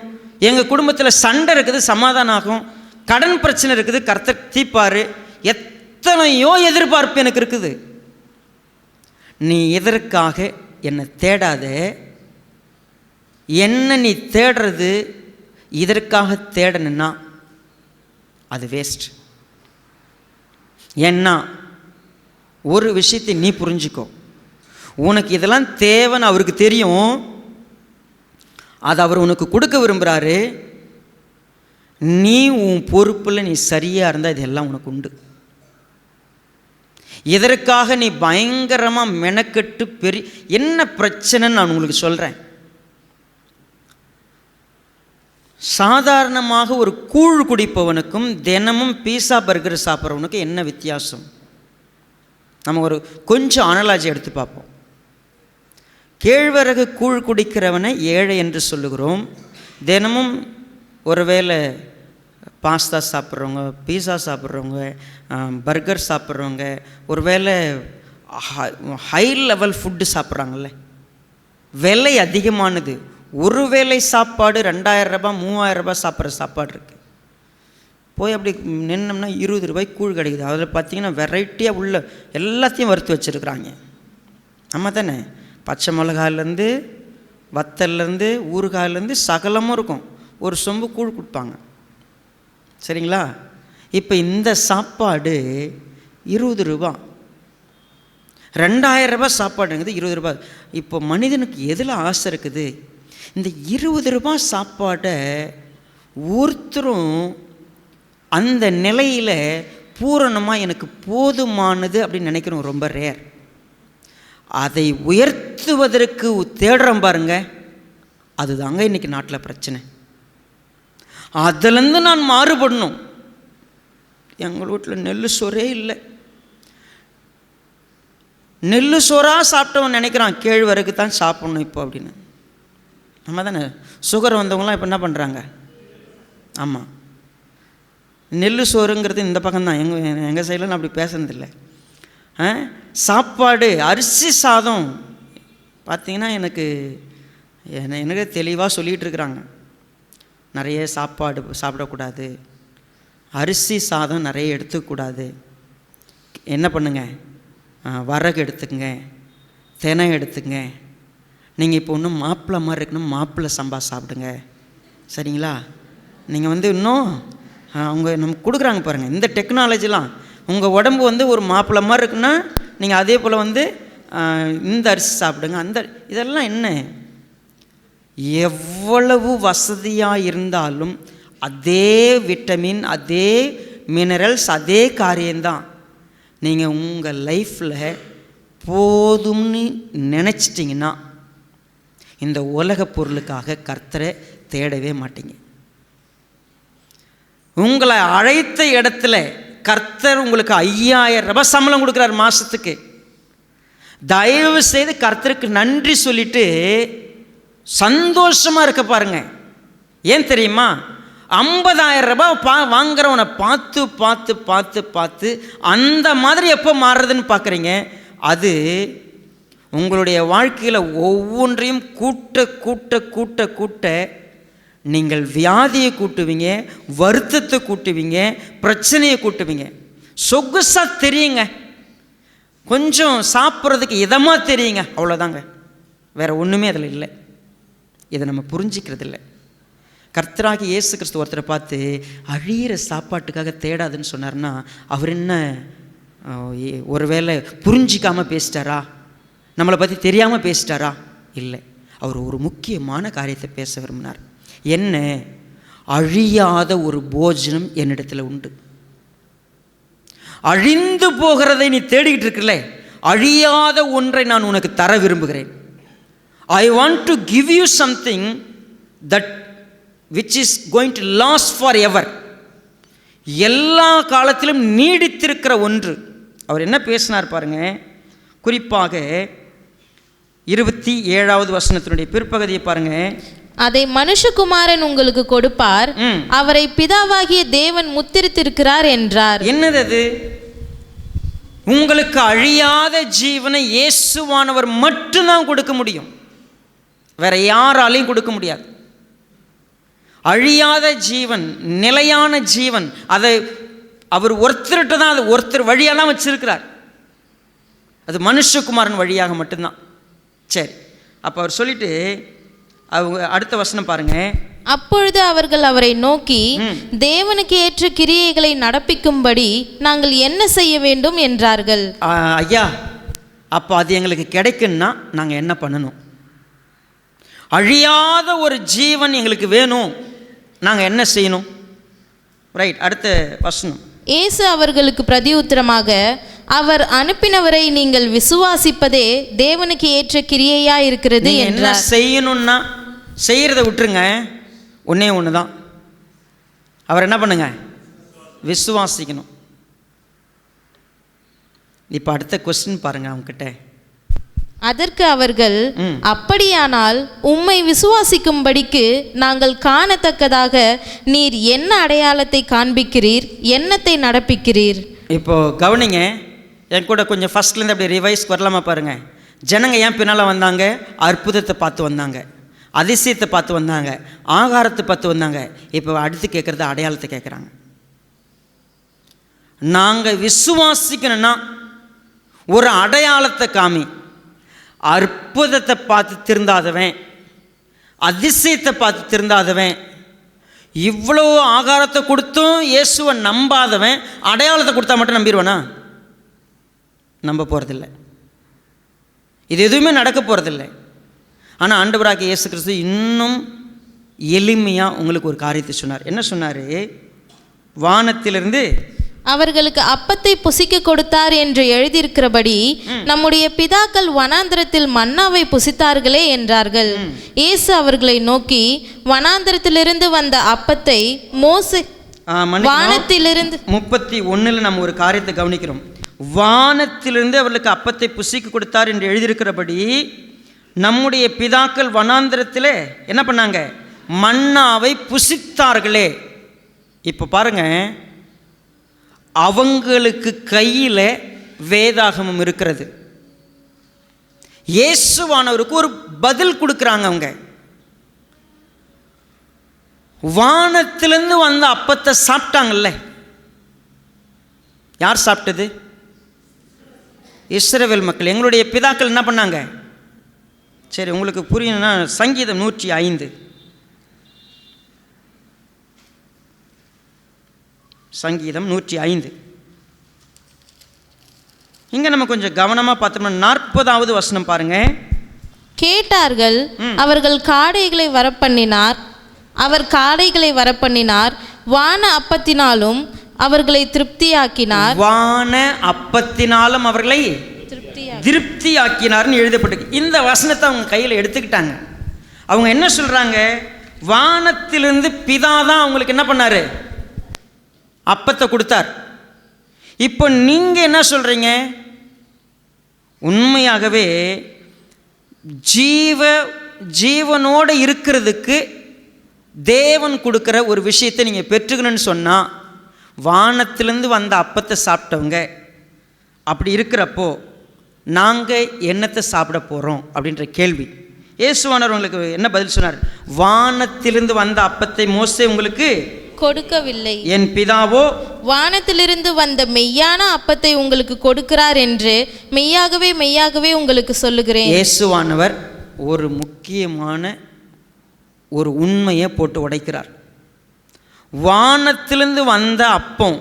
[SPEAKER 1] எங்கள் குடும்பத்தில் சண்டை இருக்குது, சமாதானம் ஆகும். கடன் பிரச்சனை இருக்குது, கர்த்தர் தீர்ப்பார். எத்தனையோ எதிர்பார்ப்பு எனக்கு இருக்குது. நீ எதற்காக என்னை தேடாத, என்ன நீ தேடுறது இதற்காக தேடணுன்னா அது வேஸ்ட். ஏன்னா ஒரு விஷயத்தை நீ புரிஞ்சுக்கோ, உனக்கு இதெல்லாம் தேவைன்னு அவருக்கு தெரியும். அது அவர் உனக்கு கொடுக்க விரும்புகிறாரு. நீ உன் பொறுப்பில் நீ சரியாக இருந்தால் இதெல்லாம் உனக்கு உண்டு. இதற்காக நீ பயங்கரமாக மெனக்கெட்டு என்ன பிரச்சனைன்னு நான் உங்களுக்கு சொல்கிறேன். சாதாரணமாக ஒரு கூழ் குடிப்பவனுக்கும் தினமும் பீஸா பர்கர் சாப்பிட்றவனுக்கும் என்ன வித்தியாசம்? நம்ம ஒரு கொஞ்சம் அனலாஜி எடுத்து பார்ப்போம். கேழ்வரகு கூழ் குடிக்கிறவனை ஏழை என்று சொல்லுகிறோம். தினமும் ஒருவேளை பாஸ்தா சாப்பிட்றவங்க, பீஸா சாப்பிட்றவங்க, பர்கர் சாப்பிட்றவங்க, ஒரு வேளை ஹை லெவல் ஃபுட்டு சாப்பிட்றாங்கல்ல, விலை அதிகமானது. ஒரு வேளை சாப்பாடு 2000 ரூபாய் 3000 ரூபாய் சாப்பிட்ற சாப்பாடு இருக்குது. போய் அப்படி நின்னோம்னா 20 ரூபாய்க்கு கூழ் கிடைக்குது. அதில் பார்த்திங்கன்னா வெரைட்டியாக உள்ள எல்லாத்தையும் வறுத்து வச்சுருக்குறாங்க. ஆமாம் தானே? பச்சை மிளகாயிலேருந்து வத்தல்லேருந்து ஊறுகாயிலேருந்து சகலமும் இருக்கும். ஒரு சொம்பு கூழ் கொடுப்பாங்க. சரிங்களா? இப்போ இந்த சாப்பாடு 20 ரூபா, 2000 ரூபாய் சாப்பாடுங்கிறது 20 ரூபாய். இப்போ மனிதனுக்கு எதில் ஆசை இருக்குது? இந்த 20 ரூபாய் சாப்பாடை ஒருத்தரும் அந்த நிலையில் பூரணமாக எனக்கு போதுமானது அப்படின்னு நினைக்கிறோம் ரொம்ப ரேர். அதை உயர்த்துவதற்கு தேடுறோம் பாருங்க, அதுதாங்க இன்றைக்கி நாட்டில் பிரச்சனை. அதிலேருந்து நான் மாறுபடணும். எங்கள் வீட்டில் நெல் சோறே இல்லை. நெல் சோறாக சாப்பிட்டவன் நினைக்கிறான் கேழ்வரகு தான் சாப்பிட்ணும் இப்போ அப்படின்னு. நம்ம தானே சுகர் வந்தவங்களாம் இப்போ என்ன பண்ணுறாங்க? ஆமாம், நெல் சோறுங்கிறது இந்த பக்கம்தான். எங்கள் சைடில் நான் அப்படி பேசுனதில்லை. சாப்பாடு அரிசி சாதம் பார்த்திங்கன்னா எனக்கு தெளிவாக சொல்லிகிட்டு இருக்கிறாங்க. நிறைய சாப்பாடு சாப்பிடக்கூடாது, அரிசி சாதம் நிறைய எடுத்துக்கூடாது. என்ன பண்ணுங்க, வரகு எடுத்துக்கங்க, தினை எடுத்துங்க. நீங்கள் இப்போ இன்னும் மாப்பிள்ளை மாதிரி இருக்கணும், மாப்பிள்ளை சம்பா சாப்பிடுங்க. சரிங்களா? நீங்கள் இன்னும் அவங்க நமக்கு கொடுக்குறாங்க பாருங்கள் இந்த டெக்னாலஜிலாம். உங்கள் உடம்பு ஒரு மாப்பிள்ளை மாதிரி இருக்குன்னா நீங்கள் அதே போல் இந்த அரிசி சாப்பிடுங்க. இதெல்லாம் என்ன? எவ்வளவு வசதியாக இருந்தாலும் அதே விட்டமின், அதே மினரல்ஸ், அதே காரியம்தான். நீங்கள் உங்கள் லைஃப்பில் போதும்னு நினச்சிட்டிங்கன்னா இந்த உலக பொருளுக்காக கர்த்தரை தேடவே மாட்டீங்க. உங்களை அழைத்த இடத்துல கர்த்தர் உங்களுக்கு 5000 ரூபாய் சம்பளம் கொடுக்குறார் மாதத்துக்கு. தயவு செய்து கர்த்தருக்கு நன்றி சொல்லிட்டு சந்தோஷமாக இருக்க பாருங்க. ஏன் தெரியுமா? 50,000 ரூபாய் வாங்குறவனை பார்த்து பார்த்து பார்த்து பார்த்து அந்த மாதிரி எப்போ மாறுறதுன்னு பார்க்குறீங்க. அது உங்களுடைய வாழ்க்கையில் ஒவ்வொன்றையும் கூட்ட கூட்ட கூட்ட கூட்ட நீங்கள் வியாதியை கூட்டுவீங்க, வருத்தத்தை கூட்டுவீங்க, பிரச்சனையை கூட்டுவீங்க. சொகுசாக தெரியுங்க, கொஞ்சம் சாப்பிட்றதுக்கு இதமாக தெரியுங்க, அவ்வளோதாங்க. வேறு ஒன்றுமே அதில் இல்லை. இதை நம்ம புரிஞ்சிக்கிறது இல்லை. கர்த்தராகி இயேசு கிறிஸ்து ஒருத்தரை பார்த்து அழியிற சாப்பாட்டுக்காக தேடாதுன்னு சொன்னார்னா அவர் என்ன ஒருவேளை புரிஞ்சிக்காமல் பேசிட்டாரா? நம்மளை பற்றி தெரியாமல் பேசிட்டாரா? இல்லை. அவர் ஒரு முக்கியமான காரியத்தை பேச விரும்பினார். என்ன? அழியாத ஒரு போஜனம் என்னிடத்தில் உண்டு. அழிந்து போகிறதை நீ தேடிக்கிட்டு இருக்கல, அழியாத ஒன்றை நான் உனக்கு தர விரும்புகிறேன். I want to give you something that which is going to last forever. எல்லா காலத்திலும் நீடித்திருக்கிற ஒன்று. அவர் என்ன பேசினார் பாருங்க. குறிப்பாக 27வது வசனத்தினுடைய பிற்பகுதியை பாருங்க.
[SPEAKER 2] அதை மனுஷகுமாரன் உங்களுக்கு கொடுப்பார், அவரை பிதாவாகிய தேவன் முத்திரித்திருக்கிறார் என்றார்.
[SPEAKER 1] என்னது அது? உங்களுக்கு அழியாத ஜீவனை இயேசுவானவர் மட்டும்தான் கொடுக்க முடியும், வேற யாராலையும் கொடுக்க முடியாது. அழியாத ஜீவன், நிலையான ஜீவன், அதை அவர் ஒருத்தர்கிட்ட தான், அது ஒருத்தர் வழியாக தான் வச்சிருக்கிறார். அது மனுஷகுமாரன் வழியாக மட்டும்தான். சரி, அப்போ அவர் சொல்லிட்டு அவங்க அடுத்த வசனம் பாருங்க.
[SPEAKER 2] அப்பொழுது அவர்கள் அவரை நோக்கி, தேவனுக்கு ஏற்ற கிரியைகளை நடப்பிக்கும்படி நாங்கள் என்ன செய்ய வேண்டும் என்றார்கள்.
[SPEAKER 1] ஐயா, அப்போ அது எங்களுக்கு கிடைக்குன்னா நாங்கள் என்ன பண்ணணும்? அழியாத ஒரு ஜீவன் எங்களுக்கு வேணும், நாங்கள் என்ன செய்யணும்? ரைட், அடுத்த வசனம்.
[SPEAKER 2] இயேசு அவர்களுக்கு பிரதியுத்தரமாக, அவர் அனுப்பினவரை நீங்கள் விசுவாசிப்பதே தேவனுக்கு ஏற்ற கிரியையா இருக்கிறது என்றார்.
[SPEAKER 1] என்ன செய்யணும்னா செய்யறதை விட்டுருங்க, ஒன்னே ஒன்று தான். அவர் என்ன பண்ணுங்க? விசுவாசிக்கணும். இப்போ அடுத்த கொஸ்டின் பாருங்க அவங்ககிட்ட.
[SPEAKER 2] அதற்கு அவர்கள், அப்படியானால் உம்மை விசுவாசிக்கும்படிக்கு நாங்கள் காணத்தக்கதாக நீர் என்ன அடையாளத்தை காண்பிக்கிறீர், என்னத்தை நடப்பிக்கிறீர்?
[SPEAKER 1] இப்போ கவனிங்க, என் கூட கொஞ்சம் ஃபர்ஸ்ட்லேருந்து அப்படி ரிவைஸ்க்கு வரலாமா பாருங்க. ஜனங்க ஏன் பின்னால் வந்தாங்க? அற்புதத்தை பார்த்து வந்தாங்க, அதிசயத்தை பார்த்து வந்தாங்க, ஆகாரத்தை பார்த்து வந்தாங்க. இப்போ அடுத்து கேட்குறது அடையாளத்தை கேட்குறாங்க. நாங்கள் விசுவாசிக்கணும்னா ஒரு அடையாளத்தை காமி. அற்புதத்தை பார்த்து திருந்தாதவன், அதிசயத்தை பார்த்து திருந்தாதவன், இவ்வளோ ஆகாரத்தை கொடுத்தும் இயேசுவை நம்பாதவன் அடையாளத்தை கொடுத்தா மட்டும் நம்பிடுவானா? நம்ப போகிறதில்ல. இது எதுவுமே நடக்க போகிறதில்லை. ஆனால் ஆண்டவராகிய இயேசு கிறிஸ்து இன்னும் எளிமையாக உங்களுக்கு ஒரு காரியத்தை சொன்னார். என்ன சொன்னார்? வானத்திலிருந்து
[SPEAKER 2] அவர்களுக்கு அப்பத்தை புசிக்க கொடுத்தார் என்று எழுதியிருக்கிறபடி நம்முடைய பிதாக்கள் வனாந்திரத்தில் மன்னாவை புசித்தார்களே என்றார்கள். இயேசு அவர்களை நோக்கி, வனாந்திரத்திலிருந்து வந்த அப்பத்தை மோசே வானத்திலிருந்து 31 நம்ம ஒரு காரியத்தை கவனிக்கிறோம். வானத்திலிருந்து அவர்களுக்கு அப்பத்தை புசிக்க கொடுத்தார் என்று எழுதியிருக்கிறபடி நம்முடைய பிதாக்கள் வனாந்திரத்தில் என்ன பண்ணாங்க? மன்னாவை புசித்தார்களே. இப்போ பாருங்க, அவங்களுக்கு கையில் வேதாகமம் இருக்கிறது. இயேசுவானவருக்கு ஒரு பதில் கொடுக்குறாங்க. அவங்க வானத்திலிருந்து வந்த அப்பத்தை சாப்பிட்டாங்கல்ல. யார் சாப்பிட்டது? இஸ்ரவேல் மக்கள். எங்களுடைய பிதாக்கள் என்ன பண்ணாங்க? சரி, உங்களுக்கு புரியணும்னா சங்கீதம் 105, சங்கீதம் 105 இங்கே நம்ம கொஞ்சம் கவனமாக பார்த்தோம்னா 40வது வசனம் பாருங்க. கேட்டார்கள், அவர்கள் காடைகளை வரப்பண்ணினார், அவர் காடைகளை வரப்பண்ணினார், வான அப்பத்தினாலும் அவர்களை திருப்தியாக்கினார்.
[SPEAKER 1] வான அப்பத்தினாலும் அவர்களை திருப்தியாக்கினார்னு எழுதப்பட்டிருக்கு. இந்த வசனத்தை அவங்க கையில் எடுத்துக்கிட்டாங்க. அவங்க என்ன சொல்றாங்க? வானத்திலிருந்து பிதாதான் அவங்களுக்கு என்ன பண்ணாரு? அப்பத்தை கொடுத்தார். இப்போ நீங்க என்ன சொல்றீங்க? உண்மையாகவே ஜீவனோடு இருக்கிறதுக்கு தேவன் கொடுக்குற ஒரு விஷயத்தை நீங்கள் பெற்றுக்கணும்னு சொன்னால், வானத்திலேருந்து வந்த அப்பத்தை சாப்பிட்டவங்க அப்படி இருக்கிறப்போ நாங்கள் என்னத்தை சாப்பிட போகிறோம் அப்படின்ற கேள்வி. இயேசுவானவர் உங்களுக்கு என்ன பதில் சொன்னார்? வானத்திலிருந்து வந்த அப்பத்தை மோசே உங்களுக்கு
[SPEAKER 2] கொடுக்கவில்லை,
[SPEAKER 1] என் பிதாவோ
[SPEAKER 2] வானத்திலிருந்து வந்த மெய்யான அப்பத்தை உங்களுக்கு கொடுக்கிறார் என்று மெய்யாகவே மெய்யாகவே உங்களுக்கு சொல்லுகிறேன்.
[SPEAKER 1] இயேசுவானவர் ஒரு முக்கியமான ஒரு உண்மையை போட்டு உடைக்கிறார். வானத்திலிருந்து வந்த அப்பம்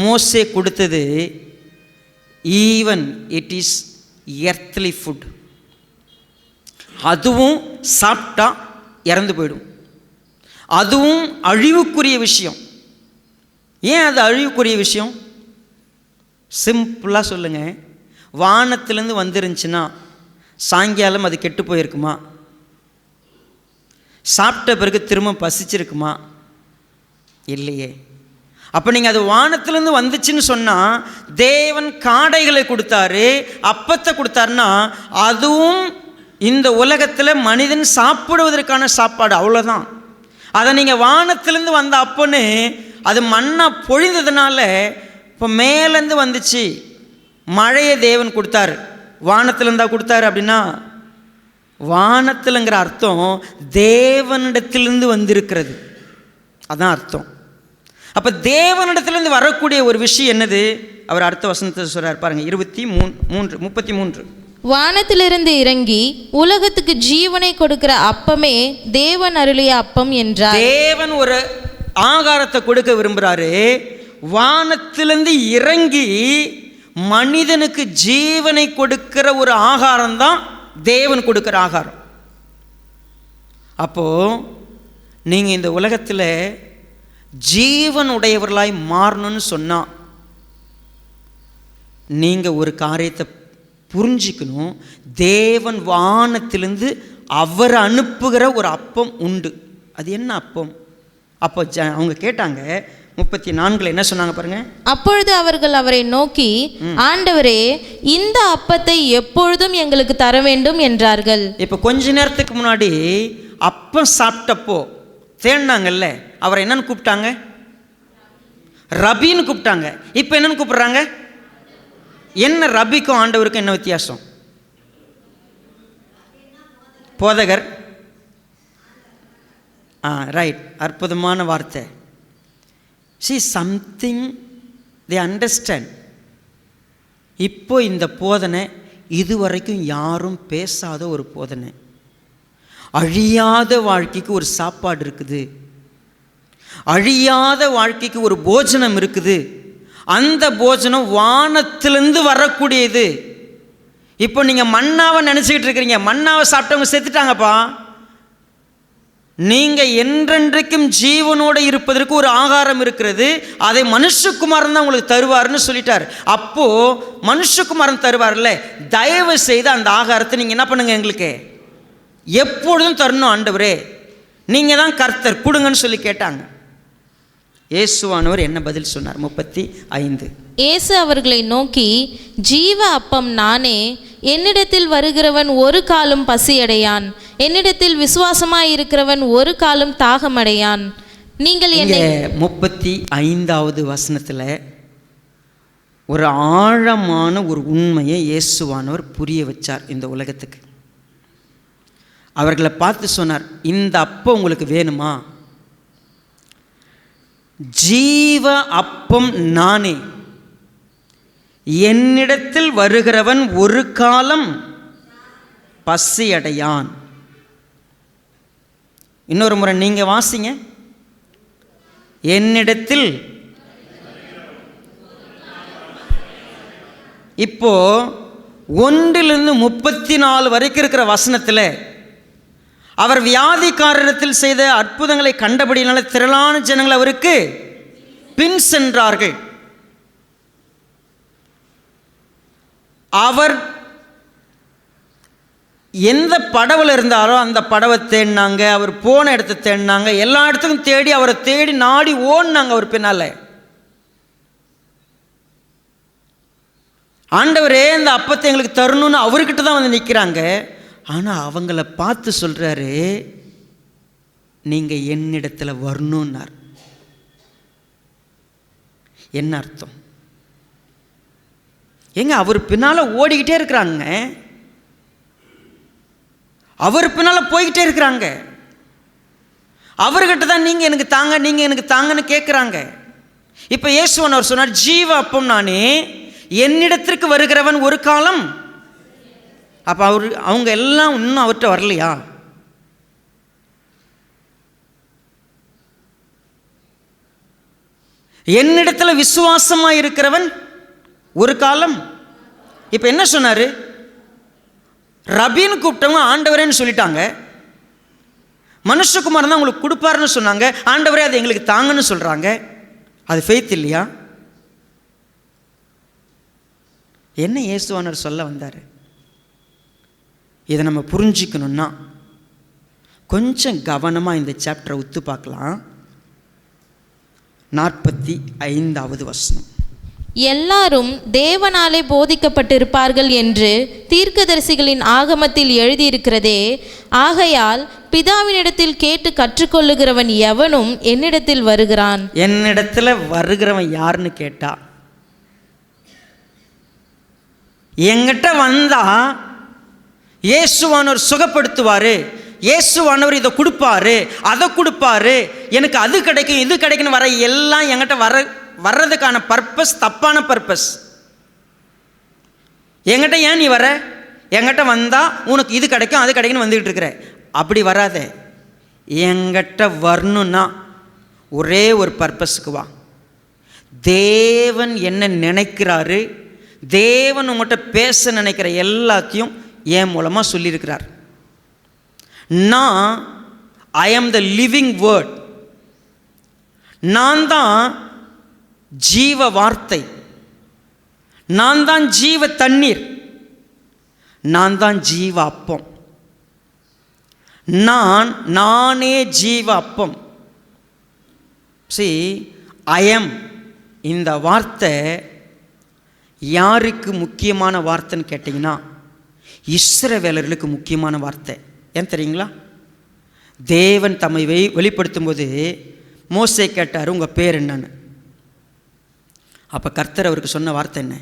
[SPEAKER 1] மோசே கொடுத்தது, even it is earthly food. அதுவும் சாப்பிட்டா இறந்து போயிடும். அதுவும் அழிவுக்குரிய விஷயம். ஏன் அது அழிவுக்குரிய விஷயம்? சிம்பிளாக சொல்லுங்கள். வானத்திலேருந்து வந்துருந்துச்சுன்னா சாயங்காலம் அது கெட்டு போயிருக்குமா? சாப்பிட்ட பிறகு திரும்ப பசிச்சிருக்குமா? இல்லையே. அப்போ நீங்கள் அது வானத்திலேருந்து வந்துச்சுன்னு சொன்னால், தேவன் காடைகளை கொடுத்தாரு, அப்பத்தை கொடுத்தாருன்னா, அதுவும் இந்த உலகத்தில் மனிதன் சாப்பிடுவதற்கான சாப்பாடு, அவ்வளோதான். அதை நீங்கள் வானத்திலேருந்து வந்த அப்பன்னு அது மண்ணா பொழிந்ததுனால இப்போ மேலேருந்து வந்துச்சு. மழையை தேவன் கொடுத்தாரு, வானத்திலேருந்தா கொடுத்தாரு அப்படின்னா, வானத்தில்ங்கிற அர்த்தம் தேவனிடத்திலிருந்து வந்திருக்கிறது, அதான் அர்த்தம். அப்போ தேவனிடத்திலிருந்து வரக்கூடிய ஒரு விஷயம் என்னது? அவர் அடுத்த வசனத்தை சொல்றார் பாருங்க, 33.
[SPEAKER 2] வானத்திலிருந்து இறங்கி உலகத்துக்கு ஜீவனை கொடுக்கிற அப்பமே தேவன் அருளிய அப்பம் என்றார்.
[SPEAKER 1] தேவன் ஒரு ஆகாரத்தை கொடுக்க விரும்புகிறாரு. வானத்திலிருந்து இறங்கி மனிதனுக்கு ஜீவனை கொடுக்கிற ஒரு ஆகாரம் தான் தேவன் கொடுக்கிற ஆகாரம். அப்போ நீங்கள் இந்த உலகத்தில் ஜீவன் உடையவர்களாய் மாறணும்னு சொன்னால் நீங்கள் ஒரு காரியத்தை புரிஞ்சிக்கணும். தேவன் வானத்திலிருந்து அவர் அனுப்புகிற ஒரு அப்பம் உண்டு. அது என்ன அப்பம்? அப்போ அவங்க கேட்டாங்க, 34 என்ன சொன்னாங்க பாருங்க.
[SPEAKER 2] அப்பொழுது அவர்கள் அவரை நோக்கி, ஆண்டவரே, இந்த அப்பத்தை எப்பொழுதும் எங்களுக்கு தர வேண்டும் என்றார்கள்.
[SPEAKER 1] இப்போ கொஞ்ச நேரத்துக்கு முன்னாடி அப்பம் சாப்பிட்டப்போ தேடினாங்கல்ல, அவரை என்னன்னு கூப்பிட்டாங்க? ரபின்னு கூப்பிட்டாங்க. இப்போ என்னன்னு கூப்பிடுறாங்க? என்ன ரபிக்கும் ஆண்டவருக்கும் என்ன வித்தியாசம்? போதகர். ரைட், அற்புதமான வார்த்தை. see something they understand. இப்போ இந்த போதனை இதுவரைக்கும் யாரும் பேசாத ஒரு போதனை. அழியாத வாழ்க்கைக்கு ஒரு சாப்பாடு இருக்குது, அழியாத வாழ்க்கைக்கு ஒரு போஜனம் இருக்குது. அந்த போஜனம் வானத்திலிருந்து வரக்கூடியது. இப்போ நீங்கள் மன்னாவை நினச்சிக்கிட்டு இருக்கிறீங்க, மன்னாவை சாப்பிட்டவங்க செத்துட்டாங்கப்பா. நீங்கள் என்றென்றைக்கும் ஜீவனோடு இருப்பதற்கு ஒரு ஆகாரம் இருக்கிறது, அதை மனுஷகுமாரன் தான் உங்களுக்கு தருவார்னு சொல்லிட்டார். அப்போது மனுஷகுமாரன் தருவார்ல, தயவு செய்து அந்த ஆகாரத்தை நீங்கள் என்ன பண்ணுங்க, எங்களுக்கு எப்பொழுதும் தரணும் ஆண்டவரே, நீங்கள் தான் கர்த்தர், கொடுங்கன்னு சொல்லி கேட்டாங்க. இயேசுவானவர் என்ன பதில் சொன்னார்? 35.
[SPEAKER 2] இயேசு அவர்களை நோக்கி, ஜீவ அப்பம் நானே, என்னிடத்தில் வருகிறவன் ஒரு காலும் பசியடையான், என்னிடத்தில் விசுவாசமாய் இருக்கிறவன் ஒரு காலும் தாகமடையான். நீங்கள் என்னை
[SPEAKER 1] 35வது வசனத்தில் ஒரு ஆழமான ஒரு உண்மையை இயேசுவானவர் புரிய வச்சார் இந்த உலகத்துக்கு. அவர்களை பார்த்து சொன்னார், இந்த அப்பம் உங்களுக்கு வேணுமா? ஜீவ அப்பம் நானே, என்னிடத்தில் வருகிறவன் ஒரு காலம் பசியடையான். இன்னொரு முறை நீங்க வாசிங்க. என்னிடத்தில். இப்போ 1லிருந்து 34 வரைக்கும் இருக்கிற வசனத்தில் அவர் வியாதிக்காரரிடத்தில் செய்த அற்புதங்களை கண்டபடியினால திரளான ஜனங்கள் அவருக்கு பின் சென்றார்கள். அவர் எந்த படவில் இருந்தாரோ அந்த படவை தேடினாங்க, அவர் போன இடத்தை தேடினாங்க, எல்லா இடத்துக்கும் தேடி அவரை தேடி நாடி ஓடினாங்க அவர் பின்னால. ஆண்டவரே இந்த அப்பத்தை எங்களுக்கு தரணும்னு அவர்கிட்ட தான் வந்து நிற்கிறாங்க. ஆனால் அவங்கள பார்த்து சொல்கிறாரு, நீங்கள் என்னிடத்தில் வரணுன்னார். என்ன அர்த்தம்? ஏங்க அவர் பின்னால் ஓடிக்கிட்டே இருக்கிறாங்க, அவர் பின்னால் போய்கிட்டே இருக்கிறாங்க. அவர்கிட்ட தான் நீங்கள் எனக்கு தாங்க, நீங்கள் எனக்கு தாங்கன்னு கேட்குறாங்க. இப்போ இயேசுவானவர் சொன்னார், ஜீவ அப்பம் நானே, என்னிடத்திற்கு வருகிறவன் ஒரு காலம். அப்போ அவங்க எல்லாம் இன்னும் அவர்கிட்ட வரலையா? என்னிடத்தில் விசுவாசமாக இருக்கிறவன் ஒரு காலம். இப்போ என்ன சொன்னார்? ரபின்னு கூப்பிட்டவங்க ஆண்டவரேன்னு சொல்லிட்டாங்க. மனுஷகுமாரன் தான் உங்களுக்கு கொடுப்பாருன்னு சொன்னாங்க. ஆண்டவரே அது எங்களுக்கு தாங்கன்னு சொல்கிறாங்க. அது ஃபெய்த் இல்லையா? என்ன இயேசுவானவர் சொல்ல வந்தார்? இதை நம்ம புரிஞ்சிக்கணும்னா கொஞ்சம் கவனமாக இந்த சாப்டரை உத்து பார்க்கலாம். 45வது வசனம்.
[SPEAKER 2] எல்லாரும் தேவனாலே போதிக்கப்பட்டிருப்பார்கள் என்று தீர்க்கதரிசிகளின் ஆகமத்தில் எழுதியிருக்கிறதே, ஆகையால் பிதாவினிடத்தில் கேட்டு கற்றுக்கொள்ளுகிறவன் எவனும் என்னிடத்தில் வருகிறான்.
[SPEAKER 1] என்னிடத்தில் வருகிறவன் யாருன்னு கேட்டா, எங்கிட்ட வந்தா இயேசுவானவர் சுகப்படுத்துவார், இயேசுவானவர் இதை கொடுப்பாரு, அதை கொடுப்பாரு, எனக்கு அது கிடைக்கும் இது கிடைக்குன்னு வர எல்லாம் என்கிட்ட வர்றதுக்கான பர்பஸ் தப்பான பர்பஸ். என்கிட்ட ஏன் நீ வர? என்கிட்ட வந்தால் உனக்கு இது கிடைக்கும் அது கிடைக்குன்னு வந்துக்கிட்டு இருக்கிற. அப்படி வராத. என்கிட்ட வரணுன்னா ஒரே ஒரு பர்பஸுக்கு வா. தேவன் என்ன நினைக்கிறாரு, தேவன் உங்கள்கிட்ட பேச நினைக்கிற எல்லாத்தையும் என் மூலமாக சொல்லியிருக்கிறார். நான் ஐ ஆம் த லிவிங் வேர்ட். நான் தான் ஜீவ வார்த்தை, நான் தான் ஜீவ தண்ணீர், நான் தான் ஜீவ அப்பம். நானே ஜீவ அப்பம். சரி, ஐஎம் இந்த வார்த்தை யாருக்கு முக்கியமான வார்த்தைன்னு கேட்டிங்கன்னா இஸ்ரவேலர்களுக்கு முக்கியமான வார்த்தை. ஏன் தெரியுங்களா? தேவன் தம்மை வெளிப்படுத்தும் போது மோசே கேட்டார், உங்கள் பேர் என்னன்னு. அப்போ கர்த்தர் அவருக்கு சொன்ன வார்த்தை என்ன?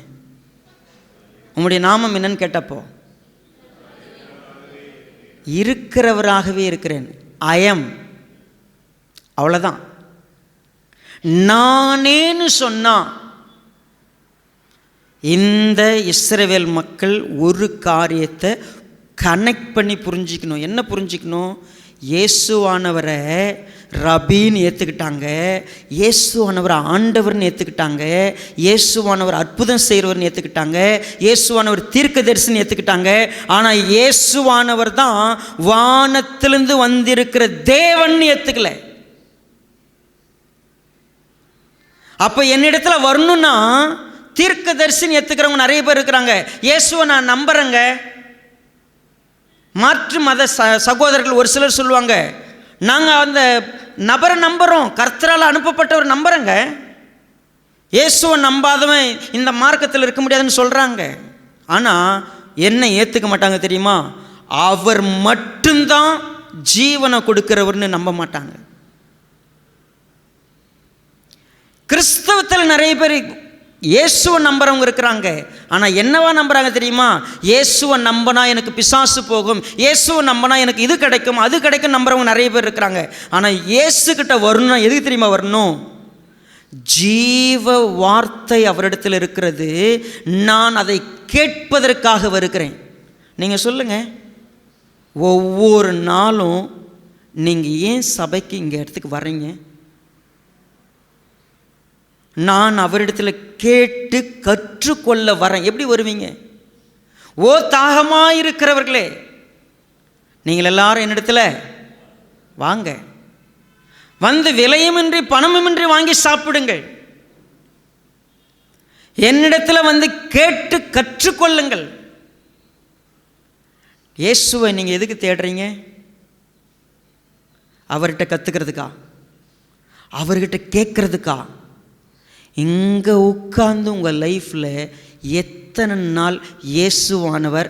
[SPEAKER 1] உங்களுடைய நாமம் என்னன்னு கேட்டப்போ, இருக்கிறவராகவே இருக்கிறேன், ஐஎம். அவ்வளோதான். நானேன்னு சொன்னா இந்த இஸ்ரவேல் மக்கள் ஒரு காரியத்தை கனெக்ட் பண்ணி புரிஞ்சிக்கணும். என்ன புரிஞ்சிக்கணும்? இயேசுவானவரை ரபின்னு ஏற்றுக்கிட்டாங்க, இயேசுவானவர் ஆண்டவர்னு ஏற்றுக்கிட்டாங்க, இயேசுவானவர் அற்புதம் செய்கிறவர்னு ஏற்றுக்கிட்டாங்க, இயேசுவானவர் தீர்க்கதரிசின்னு ஏற்றுக்கிட்டாங்க. ஆனால் இயேசுவானவர் தான் வானத்திலிருந்து வந்திருக்கிற தேவன் ஏற்றுக்கல. அப்போ என்னிடத்துல வரணும்னா தீர்க்கதரிசின்னு ஏற்றுக்கிறவங்க நிறைய பேர் இருக்கிறாங்க. இயேசுவை நான் நம்புறேங்க. மாற்று மத சகோதரர்கள் ஒரு சிலர் சொல்லுவாங்க, நாங்கள் அந்த நபரை நம்புகிறோம், கர்த்தரால் அனுப்பப்பட்டவர் நம்புகிறேங்க. இயேசுவை நம்பாதவன் இந்த மார்க்கத்தில் இருக்க முடியாதுன்னு சொல்கிறாங்க. ஆனால் என்ன ஏற்றுக்க மாட்டாங்க தெரியுமா? அவர் மட்டும்தான் ஜீவனை கொடுக்கிறவர்னு நம்ப மாட்டாங்க. கிறிஸ்தவத்தில் நிறைய பேர் இயேசுவை நம்புறவங்க இருக்கிறாங்க. ஆனால் என்னவா நம்புறாங்க தெரியுமா? இயேசுவை நம்பினா எனக்கு பிசாசு போகும், இயேசுவை நம்பினா எனக்கு இது கிடைக்கும் அது கிடைக்கும் நம்புறவங்க நிறைய பேர் இருக்கிறாங்க. ஆனால் இயேசுக்கிட்ட வரணும்னா எதுக்கு தெரியுமா வரணும்? ஜீவ வார்த்தை அவரிடத்தில் இருக்கிறது, நான் அதை கேட்பதற்காக வருகிறேன். நீங்கள் சொல்லுங்கள், ஒவ்வொரு நாளும் நீங்கள் ஏன் சபைக்கு இங்கே இடத்துக்கு வர்றீங்க? நான் அவரிடத்தில் கேட்டு கற்றுக்கொள்ள வரேன். எப்படி வருவீங்க? ஓ தாகமாயிருக்கிறவர்களே, நீங்கள் எல்லாரும் என்னிடத்தில் வாங்க, வந்து விலையுமின்றி பணமுமின்றி வாங்கி சாப்பிடுங்கள், என்னிடத்தில் வந்து கேட்டு கற்றுக்கொள்ளுங்கள். இயேசுவை நீங்கள் எதுக்கு தேடுறீங்க? அவர்கிட்ட கற்றுக்கிறதுக்கா? அவர்கிட்ட கேட்கறதுக்கா? இங்கே உட்கார்ந்து உங்கள் லைஃப்பில் எத்தனை நாள் இயேசுவானவர்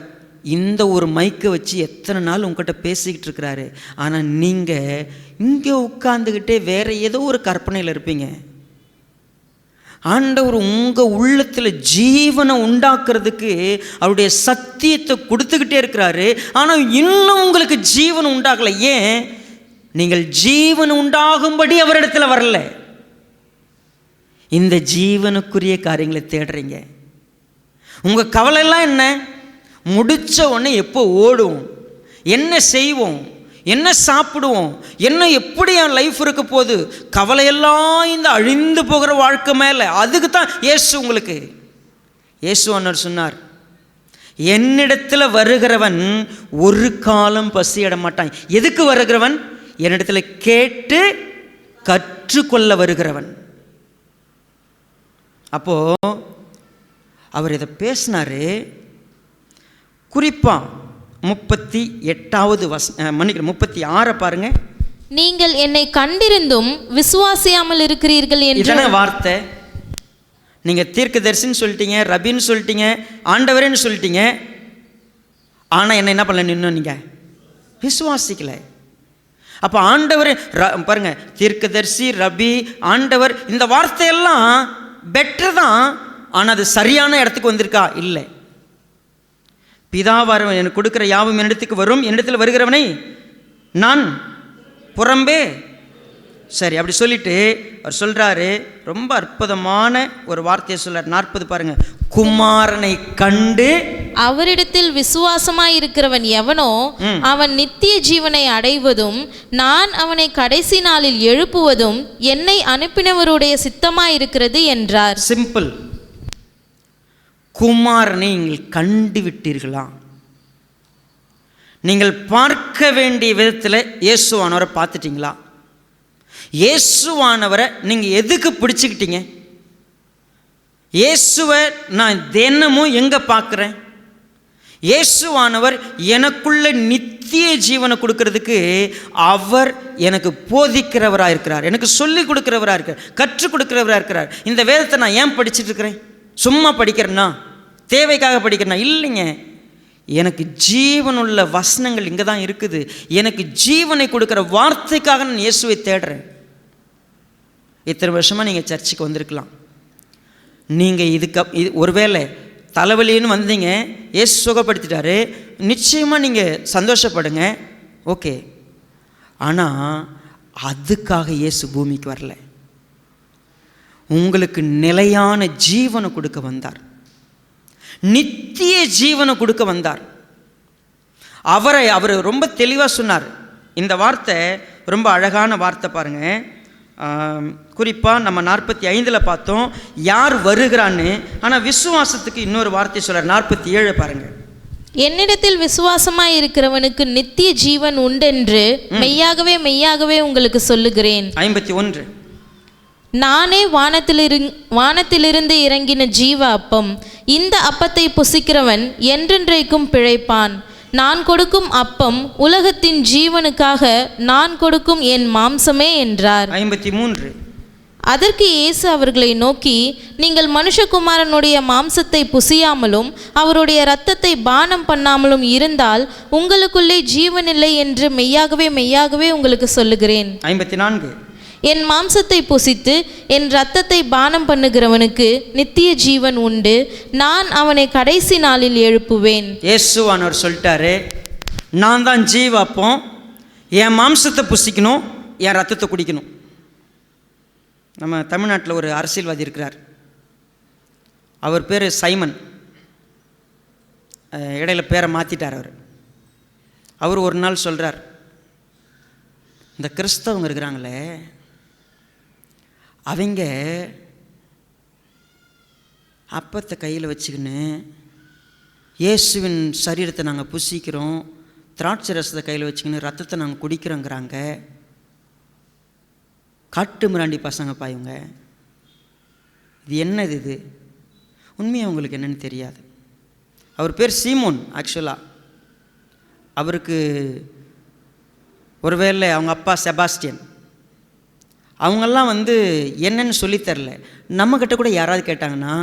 [SPEAKER 1] இந்த ஒரு மைக்கை வச்சு எத்தனை நாள் உங்கள்கிட்ட பேசிக்கிட்டு இருக்கிறாரு. ஆனால் நீங்கள் இங்கே உட்கார்ந்துக்கிட்டே வேறு ஏதோ ஒரு கற்பனையில் இருப்பீங்க. ஆண்டவர் உங்கள் உள்ளத்தில் ஜீவனை உண்டாக்குறதுக்கு அவருடைய சத்தியத்தை கொடுத்துக்கிட்டே இருக்கிறாரு. ஆனால் இன்னும் உங்களுக்கு ஜீவன் உண்டாகலை. ஏன்? நீங்கள் ஜீவன் உண்டாகும்படி அவரிடத்தில் வரல. இந்த ஜீவனுக்குரிய காரியங்களை தேடுறீங்க. உங்கள் கவலையெல்லாம் என்ன? முடித்த உடனே எப்போ ஓடுவோம், என்ன செய்வோம், என்ன சாப்பிடுவோம், என்ன எப்படி என் லைஃப் இருக்க போகுது, கவலையெல்லாம் இந்த அழிந்து போகிற வாழ்க்கை மேலே. அதுக்கு தான் இயேசு உங்களுக்கு. இயேசு அண்ணர் சொன்னார், என்னிடத்தில் வருகிறவன் ஒரு காலம் பசியிட மாட்டான். எதுக்கு வருகிறவன்? என்னிடத்தில் கேட்டு கற்றுக்கொள்ள வருகிறவன். அப்போது அவர் இதை பேசினார். குறிப்பாக 38வது 36 பாருங்க.
[SPEAKER 2] நீங்கள் என்னை கண்டிருந்தும் விசுவாசியாமல் இருக்கிறீர்கள் என்ற
[SPEAKER 1] வார்த்தை. நீங்கள் தீர்க்கதரிசின்னு சொல்லிட்டீங்க, ரபின்னு சொல்லிட்டீங்க, ஆண்டவரேன்னு சொல்லிட்டீங்க. ஆனால் என்ன பண்ணல? இன்னும் நீங்கள் விசுவாசிக்கலை. அப்போ ஆண்டவர் பாருங்க, தீர்க்கதரிசி, ரபி, ஆண்டவர், இந்த வார்த்தையெல்லாம் பெட்டர் தான். ஆனால் அது சரியான இடத்துக்கு வந்திருக்கா? இல்லை. பிதாவாரவன் எனக்கு கொடுக்குற யாவும் என்னிடத்துக்கு வரும், என்னிடத்தில் வருகிறவனை நான் புறம்பே. சரி, அப்படி சொல்லிட்டு அவர் சொல்கிறாரு, ரொம்ப அற்புதமான ஒரு வார்த்தையை சொல்றார். 40 பாருங்க. குமாரனை கண்டு
[SPEAKER 2] அவரிடத்தில் விசுவாசமாய் இருக்கிறவன் எவனோ அவன் நித்திய ஜீவனை அடைவதும் நான் அவனை கடைசி நாளில் எழுப்புவதும் என்னை அனுப்பினவருடைய சித்தமாய் இருக்கிறது என்றார்.
[SPEAKER 1] சிம்பிள். குமாரனை நீங்கள் கண்டு விட்டீர்களா? நீங்கள் பார்க்க வேண்டிய விதத்தில் இயேசுவானவரை பார்த்துட்டீங்களா? இயேசுவானவரை நீங்கள் எதுக்கு பிடிச்சிக்கிட்டீங்க? இயேசுவை நான் தினமும் எங்கே பார்க்குறேன்? இயேசுவானவர் எனக்குள்ள நித்திய நித்திய ஜீவனை கொடுக்கறதுக்கு அவர் எனக்கு போதிக்கிறவராக இருக்கிறார், எனக்கு சொல்லி கொடுக்கிறவராக இருக்கிறார், கற்றுக் கொடுக்கிறவராக இருக்கிறார். இந்த வேதத்தை நான் ஏன் படிச்சுட்டு இருக்கிறேன்? சும்மா படிக்கிறேன்னா, தேவைக்காக படிக்கிறேன்னா? இல்லைங்க. எனக்கு ஜீவனுள்ள வசனங்கள் இங்கே தான் இருக்குது. எனக்கு ஜீவனை கொடுக்குற வார்த்தைக்காக நான் இயேசுவை தேடுறேன். இத்தனை வருஷமாக நீங்கள் சர்ச்சுக்கு வந்திருக்கலாம். நீங்கள் இது ஒருவேளை தலைவலின்னு வந்தீங்க, இயேசு சுகப்படுத்திட்டாரு, நிச்சயமாக நீங்கள் சந்தோஷப்படுங்க, ஓகே. ஆனால் அதுக்காக இயேசு பூமிக்கு வரல. உங்களுக்கு நிலையான ஜீவனை கொடுக்க வந்தார், நித்திய ஜீவனை கொடுக்க வந்தார். அவர் ரொம்ப தெளிவாக சொன்னார். இந்த வார்த்தை ரொம்ப அழகான வார்த்தை பாருங்கள். குறிப்பாக நம்ம 45 பார்த்தோம் யார் வருகிறான்னு. ஆனால் விசுவாசத்துக்கு இன்னொரு வார்த்தை சொல்கிறார். 47 பாருங்கள்.
[SPEAKER 2] என்னிடத்தில் விசுவாசமாய் இருக்கிறவனுக்கு நித்திய ஜீவன் உண்டென்று மெய்யாகவே மெய்யாகவே உங்களுக்கு சொல்லுகிறேன். 51. நானே வானத்திலிருந்து இறங்கின ஜீவ அப்பம். இந்த அப்பத்தை புசிக்கிறவன் என்றென்றைக்கும் பிழைப்பான். நான் கொடுக்கும் அப்பம் உலகத்தின் ஜீவனுக்காக நான் கொடுக்கும் என் மாம்சமே என்றார். 53. அதற்கு இயேசு அவர்களை நோக்கி, நீங்கள் மனுஷகுமாரனுடைய மாம்சத்தை புசியாமலும் அவருடைய இரத்தத்தை பானம் பண்ணாமலும் இருந்தால் உங்களுக்குள்ளே ஜீவனில்லை என்று மெய்யாகவே மெய்யாகவே உங்களுக்கு சொல்லுகிறேன். 54. என் மாம்சத்தை புசித்து என் இரத்தத்தை பானம் பண்ணுகிறவனுக்கு நித்திய ஜீவன் உண்டு, நான் அவனை கடைசி நாளில் எழுப்புவேன்.
[SPEAKER 1] இயேசுவானவர் சொல்லிட்டாரு, நான் தான் ஜீவாப்பம், என் மாம்சத்தை புசிக்கணும், என் ரத்தத்தை குடிக்கணும். நம்ம தமிழ்நாட்டில் ஒரு அரசியல்வாதி இருக்கிறார், அவர் பேர் சைமன். இடையில பேரை மாற்றிட்டார். அவர் ஒரு நாள் சொல்கிறார், இந்த கிறிஸ்தவங்க இருக்கிறாங்களே, அவங்க அப்பத்தை கையில் வச்சுக்கின்னு இயேசுவின் சரீரத்தை நாங்கள் புசிக்கிறோம், திராட்சை ரசத்தை கையில் வச்சுக்கின்னு ரத்தத்தை நாங்கள் குடிக்கிறோங்கிறாங்க. காட்டு மிராண்டி பசங்க பாயுங்க. இது என்னது? இது உண்மையாக உங்களுக்கு என்னன்னு தெரியாது. அவர் பேர் சீமோன். ஆக்சுவலாக அவருக்கு ஒருவேளை அவங்க அப்பா செபாஸ்டியன், அவங்கெல்லாம் என்னன்னு சொல்லித்தரல. நம்மக்கிட்ட கூட யாராவது கேட்டாங்கன்னா,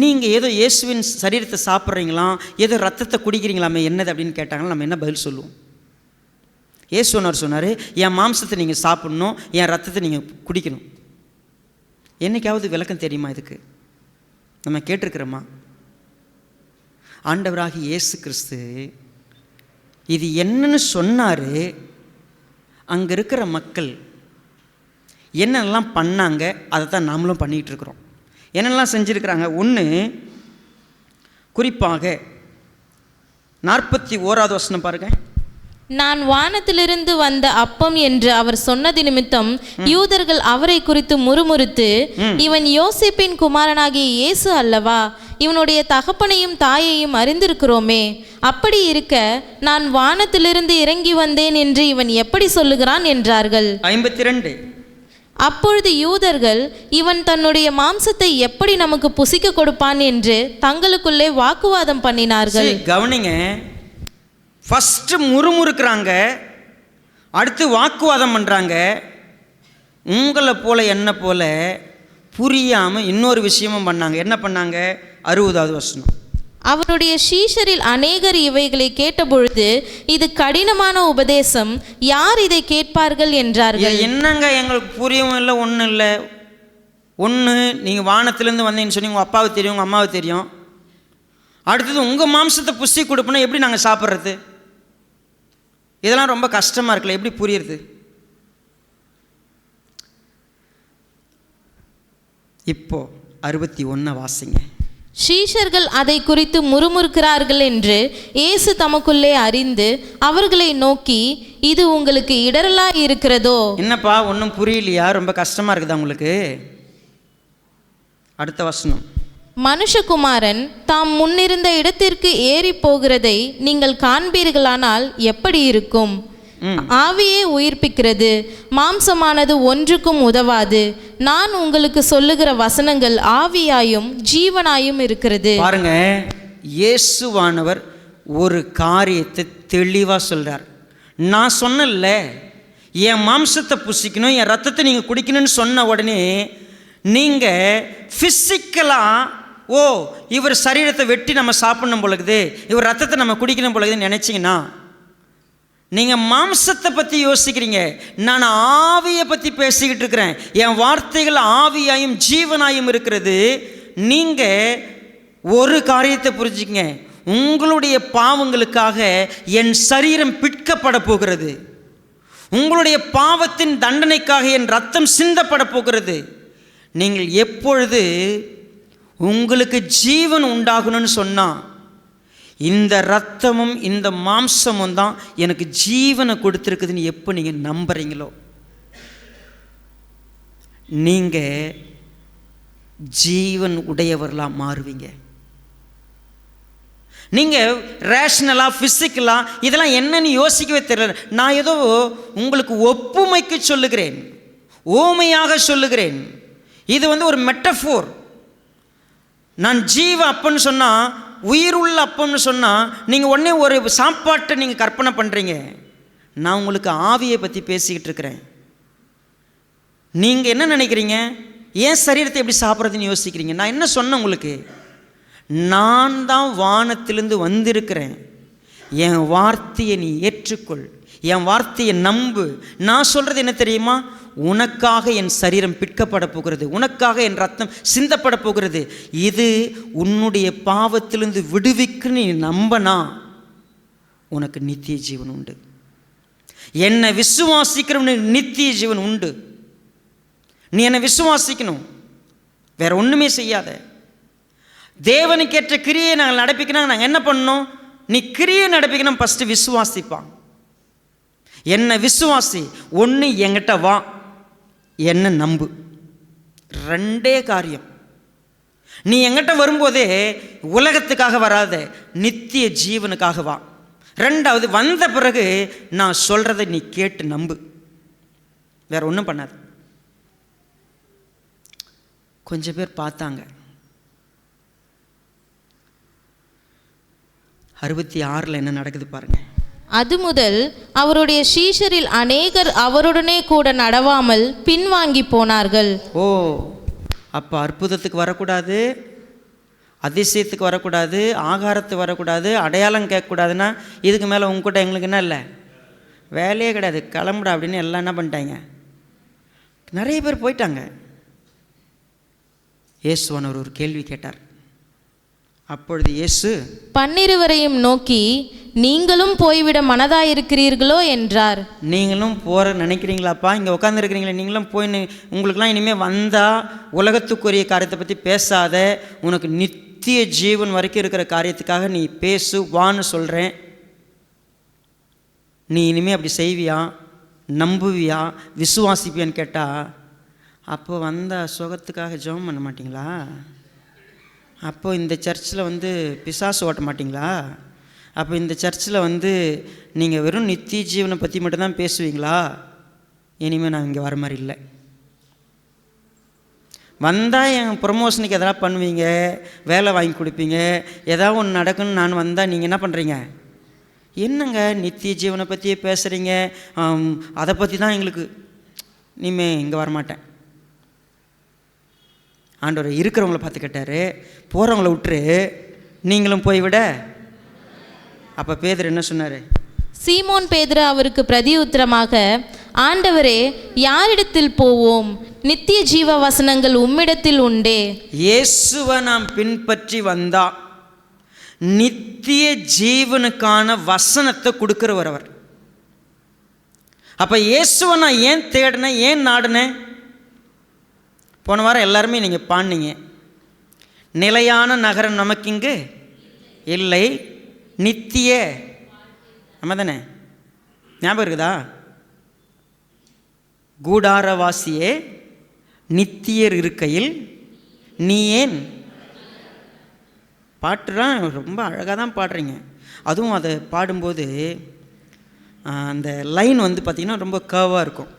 [SPEAKER 1] நீங்கள் ஏதோ இயேசுவின் சரீரத்தை சாப்பிட்றீங்களா, ஏதோ ரத்தத்தை குடிக்கிறீங்களாமே, என்னது அப்படின்னு கேட்டாங்கன்னா நம்ம என்ன பதில் சொல்லுவோம்? இயேசுவர் சொன்னார், என் மாம்சத்தை நீங்கள் சாப்பிட்ணும், என் ரத்தத்தை நீங்கள் குடிக்கணும். என்னைக்காவது விளக்கம் தெரியுமா இதுக்கு? நம்ம கேட்டிருக்கிறோமா? ஆண்டவராகி இயேசு கிறிஸ்து இது என்னன்னு சொன்னார். அங்கே இருக்கிற மக்கள் என்னெல்லாம் பண்ணாங்க, அதை தான் நாமளும் பண்ணிகிட்டு இருக்கிறோம். என்னெல்லாம் செஞ்சுருக்கிறாங்க? ஒன்று, குறிப்பாக 41வது வசனம் பாருங்கள்.
[SPEAKER 2] நான் வானத்திலிருந்து வந்த அப்பம் என்று அவர் சொன்னது நிமித்தம் யூதர்கள் அவரை குறித்து முறுமுறுத்து, இவன் யோசேப்பின் குமாரனாகிய இயேசு அல்லவா? இவனுடைய தகப்பனையும் தாயையும் அறிந்திருக்கிறோமே. அப்படி இருக்க நான் வானத்திலிருந்து இறங்கி வந்தேன் என்று இவன் எப்படி சொல்லுகிறான் என்றார்கள்.
[SPEAKER 1] 52.
[SPEAKER 2] அப்பொழுது யூதர்கள், இவன் தன்னுடைய மாம்சத்தை எப்படி நமக்கு புசிக்க கொடுப்பான் என்று தங்களுக்குள்ளே வாக்குவாதம் பண்ணினார்கள்.
[SPEAKER 1] கவனிங்க, ஃபஸ்ட்டு முறுமுறுக்கிறாங்க, அடுத்து வாக்குவாதம் பண்ணுறாங்க. உங்களை போல என்ன போல புரியாமல் இன்னொரு விஷயமும் பண்ணாங்க. என்ன பண்ணாங்க? 60வது வசனம்.
[SPEAKER 2] அவருடைய சீஷரில் அநேகர் இவைகளை கேட்டபொழுது, இது கடினமான உபதேசம், யார் இதை கேட்பார்கள் என்றார்கள்.
[SPEAKER 1] என்னங்க எங்களுக்கு புரியவும் இல்லை, ஒன்றும் இல்லை. ஒன்று, நீங்கள் வானத்திலேருந்து வந்தீங்கன்னு சொன்னீங்க, உங்கள் அப்பாவுக்கு தெரியும், உங்கள் அம்மாவுக்கு தெரியும். அடுத்தது உங்கள் மாம்சத்தை புசி கொடுப்போன்னா எப்படி நாங்கள் சாப்பிட்றது? இதெல்லாம் ரொம்ப கஷ்டமாக இருக்குல்ல, எப்படி புரியுறது? இப்போ 61 வாசிங்க.
[SPEAKER 2] சீஷர்கள் அதை குறித்து முறுமுறுக்கிறார்கள் என்று இயேசு தமக்குள்ளே அறிந்து அவர்களை நோக்கி, இது உங்களுக்கு இடரலா இருக்கிறதோ?
[SPEAKER 1] என்னப்பா ஒன்றும் புரியலையா? ரொம்ப கஷ்டமாக இருக்குதா உங்களுக்கு? அடுத்த வசனம்.
[SPEAKER 2] மனுஷகுமாரன் தாம் முன்னிருந்த இடத்திற்கு ஏறி போகிறதை நீங்கள் காண்பீர்களானால் எப்படி இருக்கும்? ஆவியே உயிர்ப்பிக்கிறது, மாம்சமானது ஒன்றுக்கும் உதவாது. நான் உங்களுக்கு சொல்லுகிற வசனங்கள் ஆவியாயும் ஜீவனாயும் இருக்கிறது.
[SPEAKER 1] பாருங்க, இயேசுவானவர் ஒரு காரியத்தை தெளிவாக சொல்றார். நான் சொன்னல என் மாம்சத்தை புசிக்கணும், என் ரத்தத்தை நீங்கள் குடிக்கணும்னு சொன்ன உடனே நீங்கள் ஃபிசிக்கலாக ஓ இவர் சரீரத்தை வெட்டி நம்ம சாப்பிடணும் பொழுது, இவர் ரத்தத்தை நம்ம குடிக்கணும் பொழுதுன்னு நினச்சிங்கன்னா நீங்கள் மாம்சத்தை பற்றி யோசிக்கிறீங்க. நான் ஆவியை பற்றி பேசிக்கிட்டு இருக்கிறேன். என் வார்த்தைகள் ஆவியாயும் ஜீவனாயும் இருக்கிறது. நீங்கள் ஒரு காரியத்தை புரிஞ்சுக்கங்க, உங்களுடைய பாவங்களுக்காக என் சரீரம் பிற்கப்பட போகிறது. உங்களுடைய பாவத்தின் தண்டனைக்காக என் ரத்தம் சிந்தப்பட போகிறது. நீங்கள் எப்பொழுது உங்களுக்கு ஜீவன் உண்டாகணும்னு சொன்னால் இந்த ரத்தமும் இந்த மாம்சமும் தான் எனக்கு ஜீவனை கொடுத்துருக்குதுன்னு எப்போ நீங்கள் நம்புறீங்களோ நீங்கள் ஜீவன் உடையவர்களாக மாறுவீங்க. நீங்கள் ரேஷ்னலாக ஃபிசிக்கலாக இதெல்லாம் என்னன்னு யோசிக்கவே தெரியல. நான் ஏதோ உங்களுக்கு ஒப்புமைக்கு சொல்லுகிறேன், ஓமையாக சொல்லுகிறேன். இது ஒரு மெட்டஃபோர். நான் ஜீவ அப்பன்னு சொன்னால், உயிருள்ள அப்பன்னு சொன்னால் நீங்கள் உடனே ஒரு சாப்பாட்டை நீங்கள் கற்பனை பண்ணுறீங்க. நான் உங்களுக்கு ஆவியை பற்றி பேசிக்கிட்டு இருக்கிறேன். நீங்கள் என்ன நினைக்கிறீங்க? ஏன் சரீரத்தை எப்படி சாப்பிட்றதுன்னு யோசிக்கிறீங்க. நான் என்ன சொன்னேன் உங்களுக்கு? நான் தான் வானத்திலிருந்து வந்திருக்கிறேன். என் வார்த்தையை நீ ஏற்றுக்கொள், என் வார்த்தையை நம்பு. நான் சொல்கிறது என்ன தெரியுமா? உனக்காக என் சரீரம் பிற்கப்பட போகிறது, உனக்காக என் ரத்தம் சிந்தப்பட போகிறது. இது உன்னுடைய பாவத்திலிருந்து விடுவிக்கு நீ நம்பனா உனக்கு நித்திய ஜீவன் உண்டு. என்னை விசுவாசிக்கிறவனுக்கு நித்திய ஜீவன் உண்டு. நீ என்னை விசுவாசிக்கணும், வேற ஒன்றுமே செய்யாத. தேவனுக்கேற்ற கிரியை நாங்கள் நடப்பிக்கணும். நாங்கள் என்ன பண்ணணும்? நீ கிரியை நடப்பிக்கணும். ஃபஸ்ட்டு விசுவாசிப்பான். என்னை விசுவாசி. ஒன்று என்கிட்ட வா, என்ன நம்பு. ரெண்டே காரியம். நீ என்கிட்ட வரும்போதே உலகத்துக்காக வராத, நித்திய ஜீவனுக்காக வா. ரெண்டாவது, வந்த பிறகு நான் சொல்கிறத நீ கேட்டு நம்பு, வேற ஒன்றும் பண்ணாது. கொஞ்சம் பேர் பார்த்தாங்க. 66 என்ன நடக்குது பாருங்க.
[SPEAKER 2] அது முதல் அவருடைய சீஷரில் அநேகர் அவருடனே கூட நடவாமல் பின்வாங்கி போனார்கள்.
[SPEAKER 1] ஓ, அப்போ அற்புதத்துக்கு வரக்கூடாது, அதிசயத்துக்கு வரக்கூடாது, ஆகாரத்துக்கு வரக்கூடாது, அடையாளம் கேட்கக்கூடாதுன்னா இதுக்கு மேலே உங்ககிட்ட எங்களுக்கு என்ன இல்லை, வேலையே கிடையாது, கிளம்புடா அப்படின்னு எல்லாம் என்ன பண்ணிட்டாங்க, நிறைய பேர் போயிட்டாங்க. இயேசுவானவர் ஒரு கேள்வி கேட்டார். அப்பொழுது இயேசு
[SPEAKER 2] 12 நோக்கி, நீங்களும் போய்விட மனதாயிருக்கிறீர்களோ என்றார்.
[SPEAKER 1] நீங்களும் போகிற நினைக்கிறீங்களாப்பா? இங்கே உட்காந்துருக்கிறீங்களே, நீங்களும் போய் உங்களுக்கெல்லாம் இனிமேல் வந்தால் உலகத்துக்குரிய காரியத்தை பற்றி பேசாத, உனக்கு நித்திய ஜீவன் வரைக்கும் இருக்கிற காரியத்துக்காக நீ பேசு வான்னு சொல்கிறேன். நீ இனிமேல் அப்படி செய்வியா, நம்புவியா, விசுவாசிப்பியான்னு கேட்டால், அப்போ வந்த சுகத்துக்காக ஜெபம் பண்ண மாட்டிங்களா? அப்போ இந்த சர்ச்சில் பிசாசு ஓட்ட மாட்டிங்களா? அப்போ இந்த சர்ச்சில் நீங்கள் வெறும் நித்திய ஜீவனை பற்றி மட்டும்தான் பேசுவீங்களா? இனிமேல் நான் இங்கே வர மாதிரி இல்லை. வந்தால் என் ப்ரொமோஷனுக்கு எதாவது பண்ணுவீங்க, வேலை வாங்கி கொடுப்பீங்க, ஏதாவது ஒன்று நடக்குன்னு நான் வந்தால் நீங்கள் என்ன பண்ணுறீங்க? என்னங்க நித்திய ஜீவனை பற்றியே பேசுகிறீங்க, அதை பற்றி தான் எங்களுக்கு. இனிமேல் இங்கே வரமாட்டேன். ஆண்டவர் இருக்கிறவங்கள பார்த்து கேட்டார், போகிறவங்கள விட்டுரு, நீங்களும் போய்விட. அப்போ பேதுரு என்ன சொன்னார்?
[SPEAKER 2] சீமோன் பேதுரு அவருக்கு பிரதியுத்தரமாக, ஆண்டவரே, யாரிடத்தில் போவோம்? நித்திய ஜீவ வசனங்கள் உம்மிடத்தில் உண்டே. இயேசுவை
[SPEAKER 1] நாம் பின்பற்றி வந்தா நித்திய ஜீவனுக்கான வசனத்தை கொடுக்கிறவர் அவர். அப்போ இயேசுவை நான் ஏன் தேடினேன், ஏன் நாடினேன்? போன வாரம் எல்லாருமே நீங்கள் பாடினீங்க, நிலையான நகரம் நமக்கு இங்கு இல்லை, நித்திய, நம்ம தானே, ஞாபகம் இருக்குதா? கூடாரவாசியே, நித்தியர் இருக்கையில் நீ ஏன். பாட்டுலாம் ரொம்ப அழகாக தான் பாடுறீங்க. அதுவும் அதை பாடும்போது அந்த லைன் பார்த்திங்கன்னா ரொம்ப கர்வாக இருக்கும்.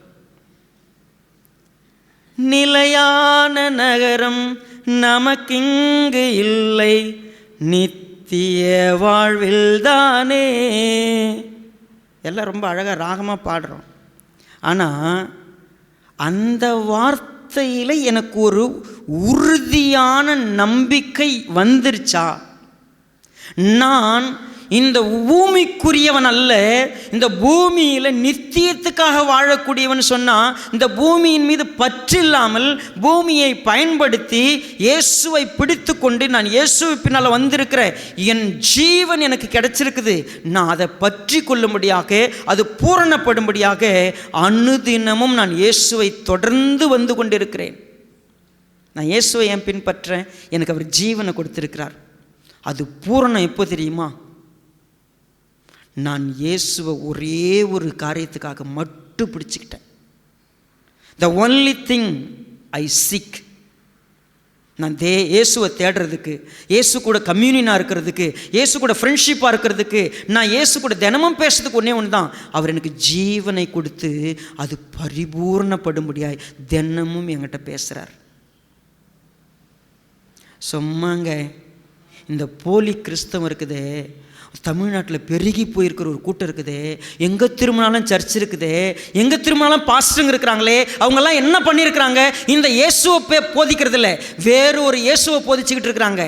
[SPEAKER 1] நிலையான நகரம் நமக்கிங்கு இல்லை, நித்திய வாழ்வில் தானே. எல்லாம் ரொம்ப அழகாக ராகமாக பாடுறோம். ஆனால் அந்த வார்த்தையில் எனக்கு ஒரு உறுதியான நம்பிக்கை வந்துருச்சா, நான் இந்த பூமிக்குரியவன் அல்ல, இந்த பூமியில் நித்தியத்துக்காக வாழக்கூடியவன் சொன்னால், இந்த பூமியின் மீது பற்றில்லாமல் பூமியை பயன்படுத்தி இயேசுவை பிடித்து கொண்டு நான் இயேசுவை பின்னால் வந்திருக்கிற என் ஜீவன் எனக்கு கிடைச்சிருக்குது. நான் அதை பற்றி கொள்ளும்படியாக, அது பூரணப்படும்படியாக அனுதினமும் நான் இயேசுவை தொடர்ந்து வந்து கொண்டிருக்கிறேன். நான் இயேசுவை ஏன் பின்பற்றேன்? எனக்கு அவர் ஜீவனை கொடுத்திருக்கிறார். அது பூரணம் எப்போ தெரியுமா? நான் இயேசுவை ஒரே ஒரு காரியத்துக்காக மட்டும் பிடிச்சிக்கிட்டேன். The only thing I seek. நான் இயேசுவை தேடுறதுக்கு, இயேசு கூட கம்யூனியனாக இருக்கிறதுக்கு, இயேசு கூட ஃப்ரெண்ட்ஷிப்பாக இருக்கிறதுக்கு, நான் இயேசு கூட தினமும் பேசுறதுக்கு ஒன்றே ஒன்று தான், அவர் எனக்கு ஜீவனை கொடுத்து அது பரிபூர்ணப்படும்படியாய் தினமும் என்கிட்ட பேசுகிறார். சும்மாங்க இந்த போலி கிறிஸ்தவம் இருக்குதே, தமிழ்நாட்டில் பெருகி போயிருக்கிற ஒரு கூட்டம் இருக்குதே, எங்கே திரும்பினாலும் சர்ச் இருக்குதே, எங்கே திரும்பினாலும் பாஸ்டருங்க இருக்கிறாங்களே, அவங்கெல்லாம் என்ன பண்ணியிருக்கிறாங்க? இந்த இயேசுவை போதிக்கிறது இல்லை, வேறு ஒரு இயேசுவை போதிச்சுக்கிட்டு இருக்கிறாங்க.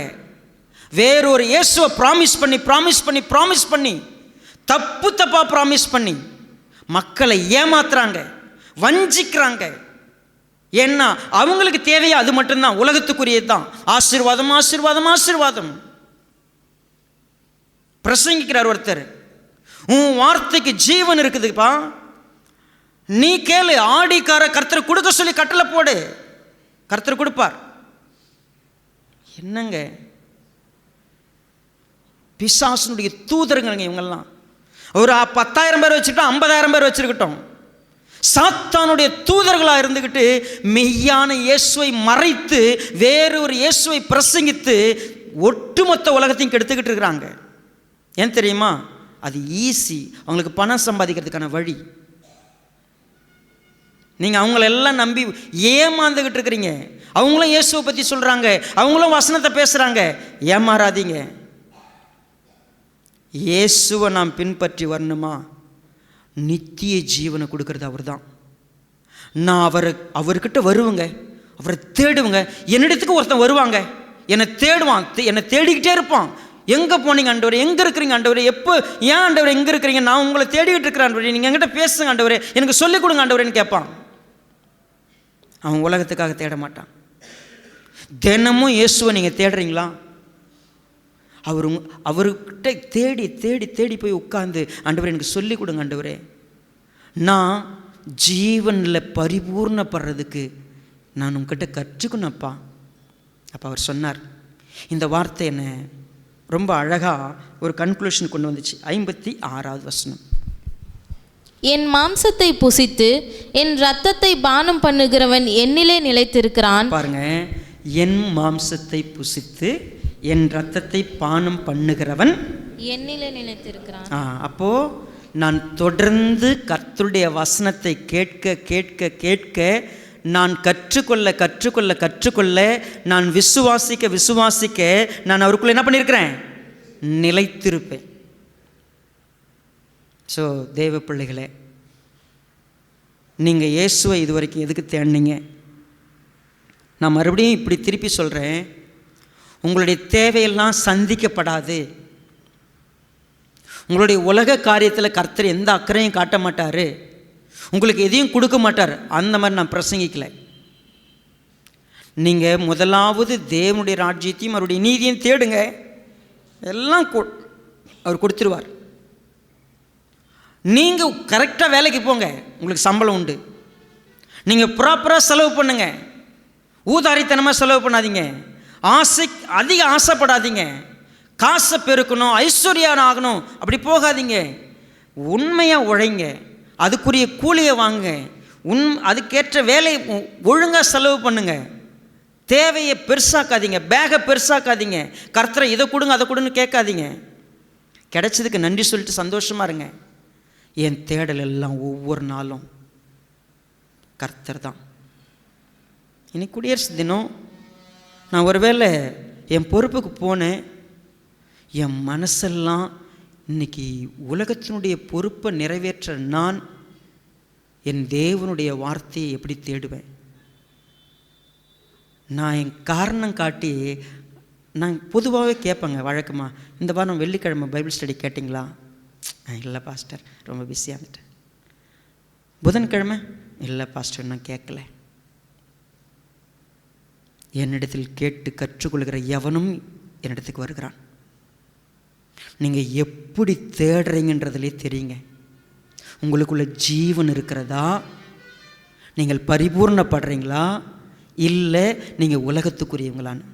[SPEAKER 1] வேறு ஒரு இயேசுவை ப்ராமிஸ் பண்ணி தப்பாக ப்ராமிஸ் பண்ணி மக்களை ஏமாத்துறாங்க, வஞ்சிக்கிறாங்க. ஏன்னா அவங்களுக்கு தேவையா அது மட்டும்தான், உலகத்துக்குரியது தான். ஆசீர்வாதம் ஆசீர்வாதம் ஆசீர்வாதம். பிரசங்கிக்கிறார் ஒருத்தர், உன் வார்த்தைக்கு ஜீவன் இருக்குதுப்பா, நீ கேளு, ஆடிக்கார கர்த்தர் கொடுக்க சொல்லி கட்டளை போடு, கர்த்தர் கொடுப்பார். என்னங்க பிசாசுனுடைய தூதருங்க இவங்கெல்லாம். ஒரு 10,000 பேர் வச்சுக்கிட்டோம், 50,000 பேர் வச்சிருக்கட்டும், சாத்தானுடைய தூதர்களாக இருந்துக்கிட்டு மெய்யான இயேசுவை மறைத்து வேறு ஒரு இயேசுவை பிரசங்கித்து ஒட்டுமொத்த உலகத்தையும் கெடுத்துக்கிட்டு இருக்கிறாங்க. ஏன் தெரியுமா? அது ஈஸி, அவங்களுக்கு பணம் சம்பாதிக்கிறதுக்கான வழி. நீங்கள் அவங்களெல்லாம் நம்பி ஏமாந்துக்கிட்டு இருக்கிறீங்க. அவங்களும் இயேசுவை பற்றி சொல்கிறாங்க, அவங்களும் வசனத்தை பேசுகிறாங்க. ஏமாறாதீங்க. இயேசுவை நாம் பின்பற்றி வரணுமா? நித்திய ஜீவனை கொடுக்கறது அவர் தான். நான் அவர்கிட்ட வருவேங்க, அவரை தேடுவேங்க. என்னிடத்துக்கு ஒருத்தன் வருவாங்க, என்னை தேடுவான், என்னை தேடிக்கிட்டே இருப்பான். எங்கே போனீங்க ஆண்டவரே, எங்கே இருக்கிறீங்க ஆண்டவரே, எப்போ, ஏன் ஆண்டவரே எங்கே இருக்கிறீங்க, நான் உங்களை தேடிக்கிட்டு இருக்கிறேன் ஆண்டவரே, நீங்கள் என்கிட்ட பேசுங்க ஆண்டவரே, எனக்கு சொல்லிக் கொடுங்க ஆண்டவரேன்னு கேட்பான். அவன் உலகத்துக்காக தேட மாட்டான். தினமும் இயேசுவை நீங்கள் தேடுறீங்களா? அவர்கிட்ட தேடி தேடி தேடி போய் உட்கார்ந்து, ஆண்டவரே எனக்கு சொல்லிக் கொடுங்க ஆண்டவரே, நான் ஜீவனில் பரிபூர்ணப்படுறதுக்கு நான் உங்ககிட்ட கற்றுக்கணும்ப்பா. அப்போ அவர் சொன்னார், இந்த வார்த்தை என்ன ரொம்ப அழகாக ஒரு கன்க்ளூஷன் கொண்டு வந்துச்சு. 56வது வசனம்,
[SPEAKER 2] என் மாம்சத்தை புசித்து என் இரத்தத்தை பானம் பண்ணுகிறவன் என்னிலே நிலைத்திருக்கிறான்.
[SPEAKER 1] பாருங்க, என் மாம்சத்தை புசித்து என் இரத்தத்தை பானம் பண்ணுகிறவன்
[SPEAKER 2] என்னிலே நிலைத்திருக்கிறான்.
[SPEAKER 1] அப்போ நான் தொடர்ந்து கர்த்தருடைய வசனத்தை கேட்க கேட்க கேட்க, நான் கற்றுக்கொள்ள கற்றுக்கொள்ள கற்றுக்கொள்ள, நான் விசுவாசிக்க விசுவாசிக்க, நான் அவருக்குள்ள என்ன பண்ணியிருக்கிறேன்? நிலைத்திருப்பேன். ஸோ தேவ பிள்ளைகளே, நீங்கள் இயேசுவை இது வரைக்கும் எதுக்கு தேடினீங்க? நான் மறுபடியும் இப்படி திருப்பி சொல்கிறேன், உங்களுடைய தேவையெல்லாம் சந்திக்கப்படாது. உங்களுடைய உலக காரியத்தில் கர்த்தர் எந்த அக்கறையும் காட்ட மாட்டார், உங்களுக்கு எதையும் கொடுக்க மாட்டார். அந்த மாதிரி நான் பிரசங்கிக்கலை. நீங்கள் முதலாவது தேவனுடைய ராஜ்யத்தையும் அவருடைய நீதியையும் தேடுங்க, எல்லாம் அவர் கொடுத்துருவார். நீங்கள் கரெக்டாக வேலைக்கு போங்க, உங்களுக்கு சம்பளம் உண்டு. நீங்கள் ப்ராப்பராக செலவு பண்ணுங்க, ஊதாரித்தனமாக செலவு பண்ணாதீங்க, அதிக ஆசைப்படாதீங்க, காசை பெருக்கணும், ஐஸ்வர்யான் ஆகணும் அப்படி போகாதீங்க. உண்மையாக உழைங்க, அதுக்குரிய கூலியை வாங்க, அதுக்கேற்ற வேலையை ஒழுங்காக செலவு பண்ணுங்க. தேவையை பெருசாக்காதீங்க, பேகை பெருசாக்காதீங்க. கர்த்தரை இதை கொடுங்க அதை கொடுன்னு கேட்காதீங்க. கிடைச்சதுக்கு நன்றி சொல்லிட்டு சந்தோஷமாக இருங்க. என் தேடல் எல்லாம் ஒவ்வொரு நாளும் கர்த்தர் தான். இன்னைக்கு குடியரசு தினம். நான் ஒருவேளை என் பொறுப்புக்கு போனேன், என் மனசெல்லாம் இன்னைக்கு உலகத்தினுடைய பொறுப்பை நிறைவேற்ற நான் என் தேவனுடைய வார்த்தையை எப்படி தேடுவேன்? நான் என் காரணம் காட்டி நான் பொதுவாகவே கேட்பேங்க வழக்கமாக, இந்த வாரம் வெள்ளிக்கிழமை பைபிள் ஸ்டடி கேட்டிங்களா? இல்லை பாஸ்டர், ரொம்ப பிஸியாக இருந்துட்டேன். புதன்கிழமை இல்லை பாஸ்டர், நான் கேட்கல. என்னிடத்தில் கேட்டு கற்றுக்கொள்கிற எவனும் என்னிடத்துக்கு வருகிறான். நீங்கள் எப்படி தேடுறீங்கன்றதுலே தெரியுங்க. உங்களுக்குள்ள ஜீவன் இருக்கிறதா? நீங்கள் பரிபூர்ணப்படுறீங்களா? இல்லை நீங்கள் உலகத்துக்குரியவங்களான்னு.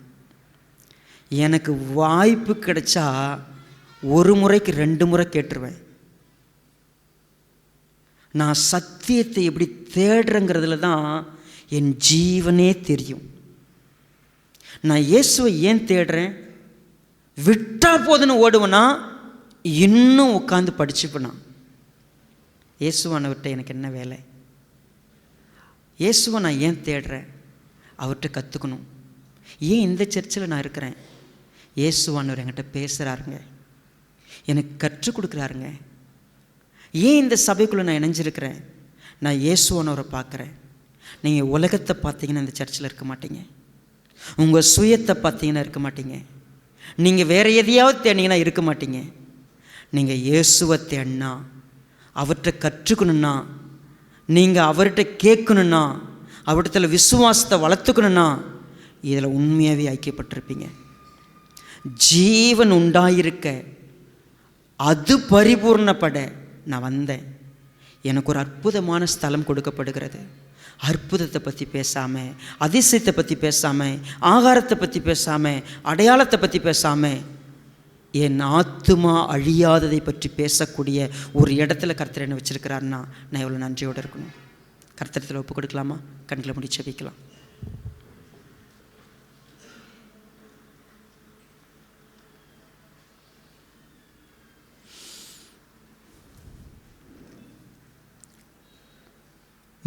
[SPEAKER 1] எனக்கு வாய்ப்பு கிடைச்சா ஒரு முறைக்கு 2 முறை கேட்டுருவேன். நான் சத்தியத்தை எப்படி தேடுறேங்கிறதுல தான் என் ஜீவனே தெரியும். நான் இயேசுவை ஏன் தேடுறேன்? விட்டா போதுன்னு ஓடுவேனா, இன்னும் உட்காந்து படிச்சுப்பேனா? இயேசுவானவர்கிட்ட எனக்கு என்ன வேலை? இயேசுவை நான் ஏன் தேடுறேன்? அவர்கிட்ட கற்றுக்கணும். ஏன் இந்த சர்ச்சில் நான் இருக்கிறேன்? இயேசுவானவர் என்கிட்ட பேசுகிறாருங்க, எனக்கு கற்றுக் கொடுக்குறாருங்க. ஏன் இந்த சபைக்குள்ளே நான் இணைஞ்சிருக்கிறேன்? நான் இயேசுவானவரை பார்க்குறேன். நீங்கள் உலகத்தை பார்த்தீங்கன்னா இந்த சர்ச்சில் இருக்க மாட்டீங்க. உங்கள் சுயத்தை பார்த்தீங்கன்னா இருக்க மாட்டீங்க. நீங்கள் வேறு எதையாவது தேடிங்கன்னா இருக்க மாட்டீங்க. நீங்கள் இயேசுவை தேடினா, அவர்கிட்ட கற்றுக்கணுன்னா, நீங்கள் அவர்கிட்ட கேட்கணுன்னா, அவர்கிட்ட விசுவாசத்தை வளர்த்துக்கணுன்னா, இதில் உண்மையாகவே ஐக்கியப்பட்டிருப்பீங்க. ஜீவன் உண்டாயிருக்க, அது பரிபூர்ணப்பட நான் வந்தேன். எனக்கு ஒரு அற்புதமான ஸ்தலம் கொடுக்கப்படுகிறது. அற்புதத்தை பற்றி பேசாமல், அதிசயத்தை பற்றி பேசாமல், ஆகாரத்தை பற்றி பேசாமல், அடையாளத்தை பற்றி பேசாமல், என் ஆத்துமா அழியாததை பற்றி பேசக்கூடிய ஒரு இடத்துல கர்த்தர் என்ன வச்சுருக்கிறாருன்னா, நான் எவ்வளோ நன்றியோடு இருக்கணும். கர்த்தரத்தில் ஒப்பு கொடுக்கலாமா? கண்களை மூடி ஜெபிக்கலாம்.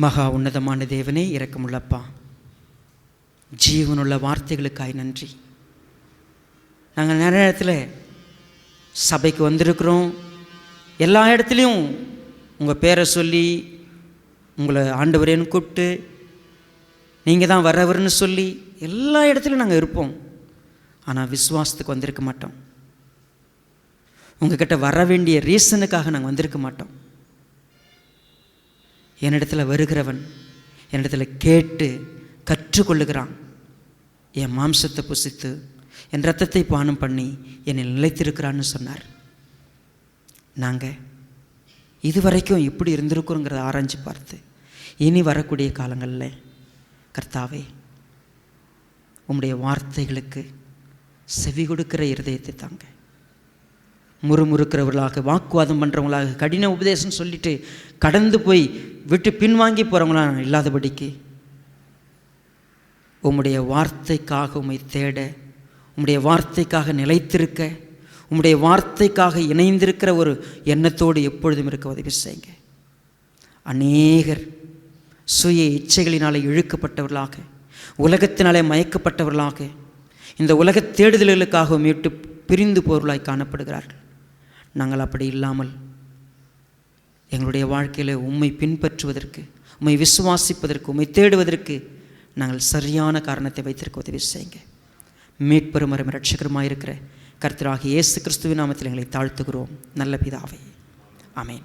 [SPEAKER 1] மகா உன்னதமான தேவனே, இரக்கமுள்ளப்பா, ஜீவனுள்ள வார்த்தைகளுக்காய் நன்றி. நாங்கள் நிறைய இடத்துல சபைக்கு வந்திருக்கிறோம். எல்லா இடத்துலையும் உங்கள் பேரை சொல்லி, உங்களை ஆண்டவரேன்னு கூப்பிட்டு, நீங்கள் தான் வரவர்னு சொல்லி எல்லா இடத்துலையும் நாங்கள் இருப்போம். ஆனால் விசுவாசத்துக்கு வந்திருக்க மாட்டோம். உங்கள்கிட்ட வர வேண்டிய ரீசனுக்காக நாங்கள் வந்திருக்க மாட்டோம். என்னிடத்தில் வருகிறவன் என்னிடத்தில் கேட்டு கற்றுக்கொள்ளுகிறான். என் மாம்சத்தை புசித்து என் இரத்தத்தை பானம் பண்ணி என்னை நிலைத்திருக்கிறான்னு சொன்னார். நாங்கள் இதுவரைக்கும் எப்படி இருந்திருக்கிறோங்கிறத ஆராய்ச்சி பார்த்து, இனி வரக்கூடிய காலங்களில் கர்த்தாவே, உம்முடைய வார்த்தைகளுக்கு செவி கொடுக்கிற இருதயத்தை தாங்க. முறுமுறுக்கிறவர்களாக, வாக்குவாதம் பண்ணுறவங்களாக, கடின உபதேசம் சொல்லிட்டு கடந்து போய் விட்டு பின்வாங்கி போகிறவங்களாம் இல்லாதபடிக்கு, உம்முடைய வார்த்தைக்காக உம்மை தேட, உம்முடைய வார்த்தைக்காக நிலைத்திருக்க, உம்முடைய வார்த்தைக்காக இணைந்திருக்கிற ஒரு எண்ணத்தோடு எப்பொழுதும் இருக்க உதவி செய்யுங்க. அநேகர் சுய இச்சைகளினாலே இழுக்கப்பட்டவர்களாக, உலகத்தினாலே மயக்கப்பட்டவர்களாக, இந்த உலக தேடுதல்களுக்காக மீட்டு பிரிந்து போர்களாய் காணப்படுகிறார்கள். நாங்கள் அப்படி இல்லாமல் எங்களுடைய வாழ்க்கையில் உம்மை பின்பற்றுவதற்கு, உம்மை விசுவாசிப்பதற்கு, உம்மை தேடுவதற்கு நாங்கள் சரியான காரணத்தை வைத்திருக்க உதவி செய்யுங்க. மீட்பெரும் இரட்சகருமாயிருக்கிற கர்த்தராகிய இயேசு கிறிஸ்துவின் நாமத்தில் எங்களை தாழ்த்துகிறோம் நல்ல பிதாவே. ஆமென்.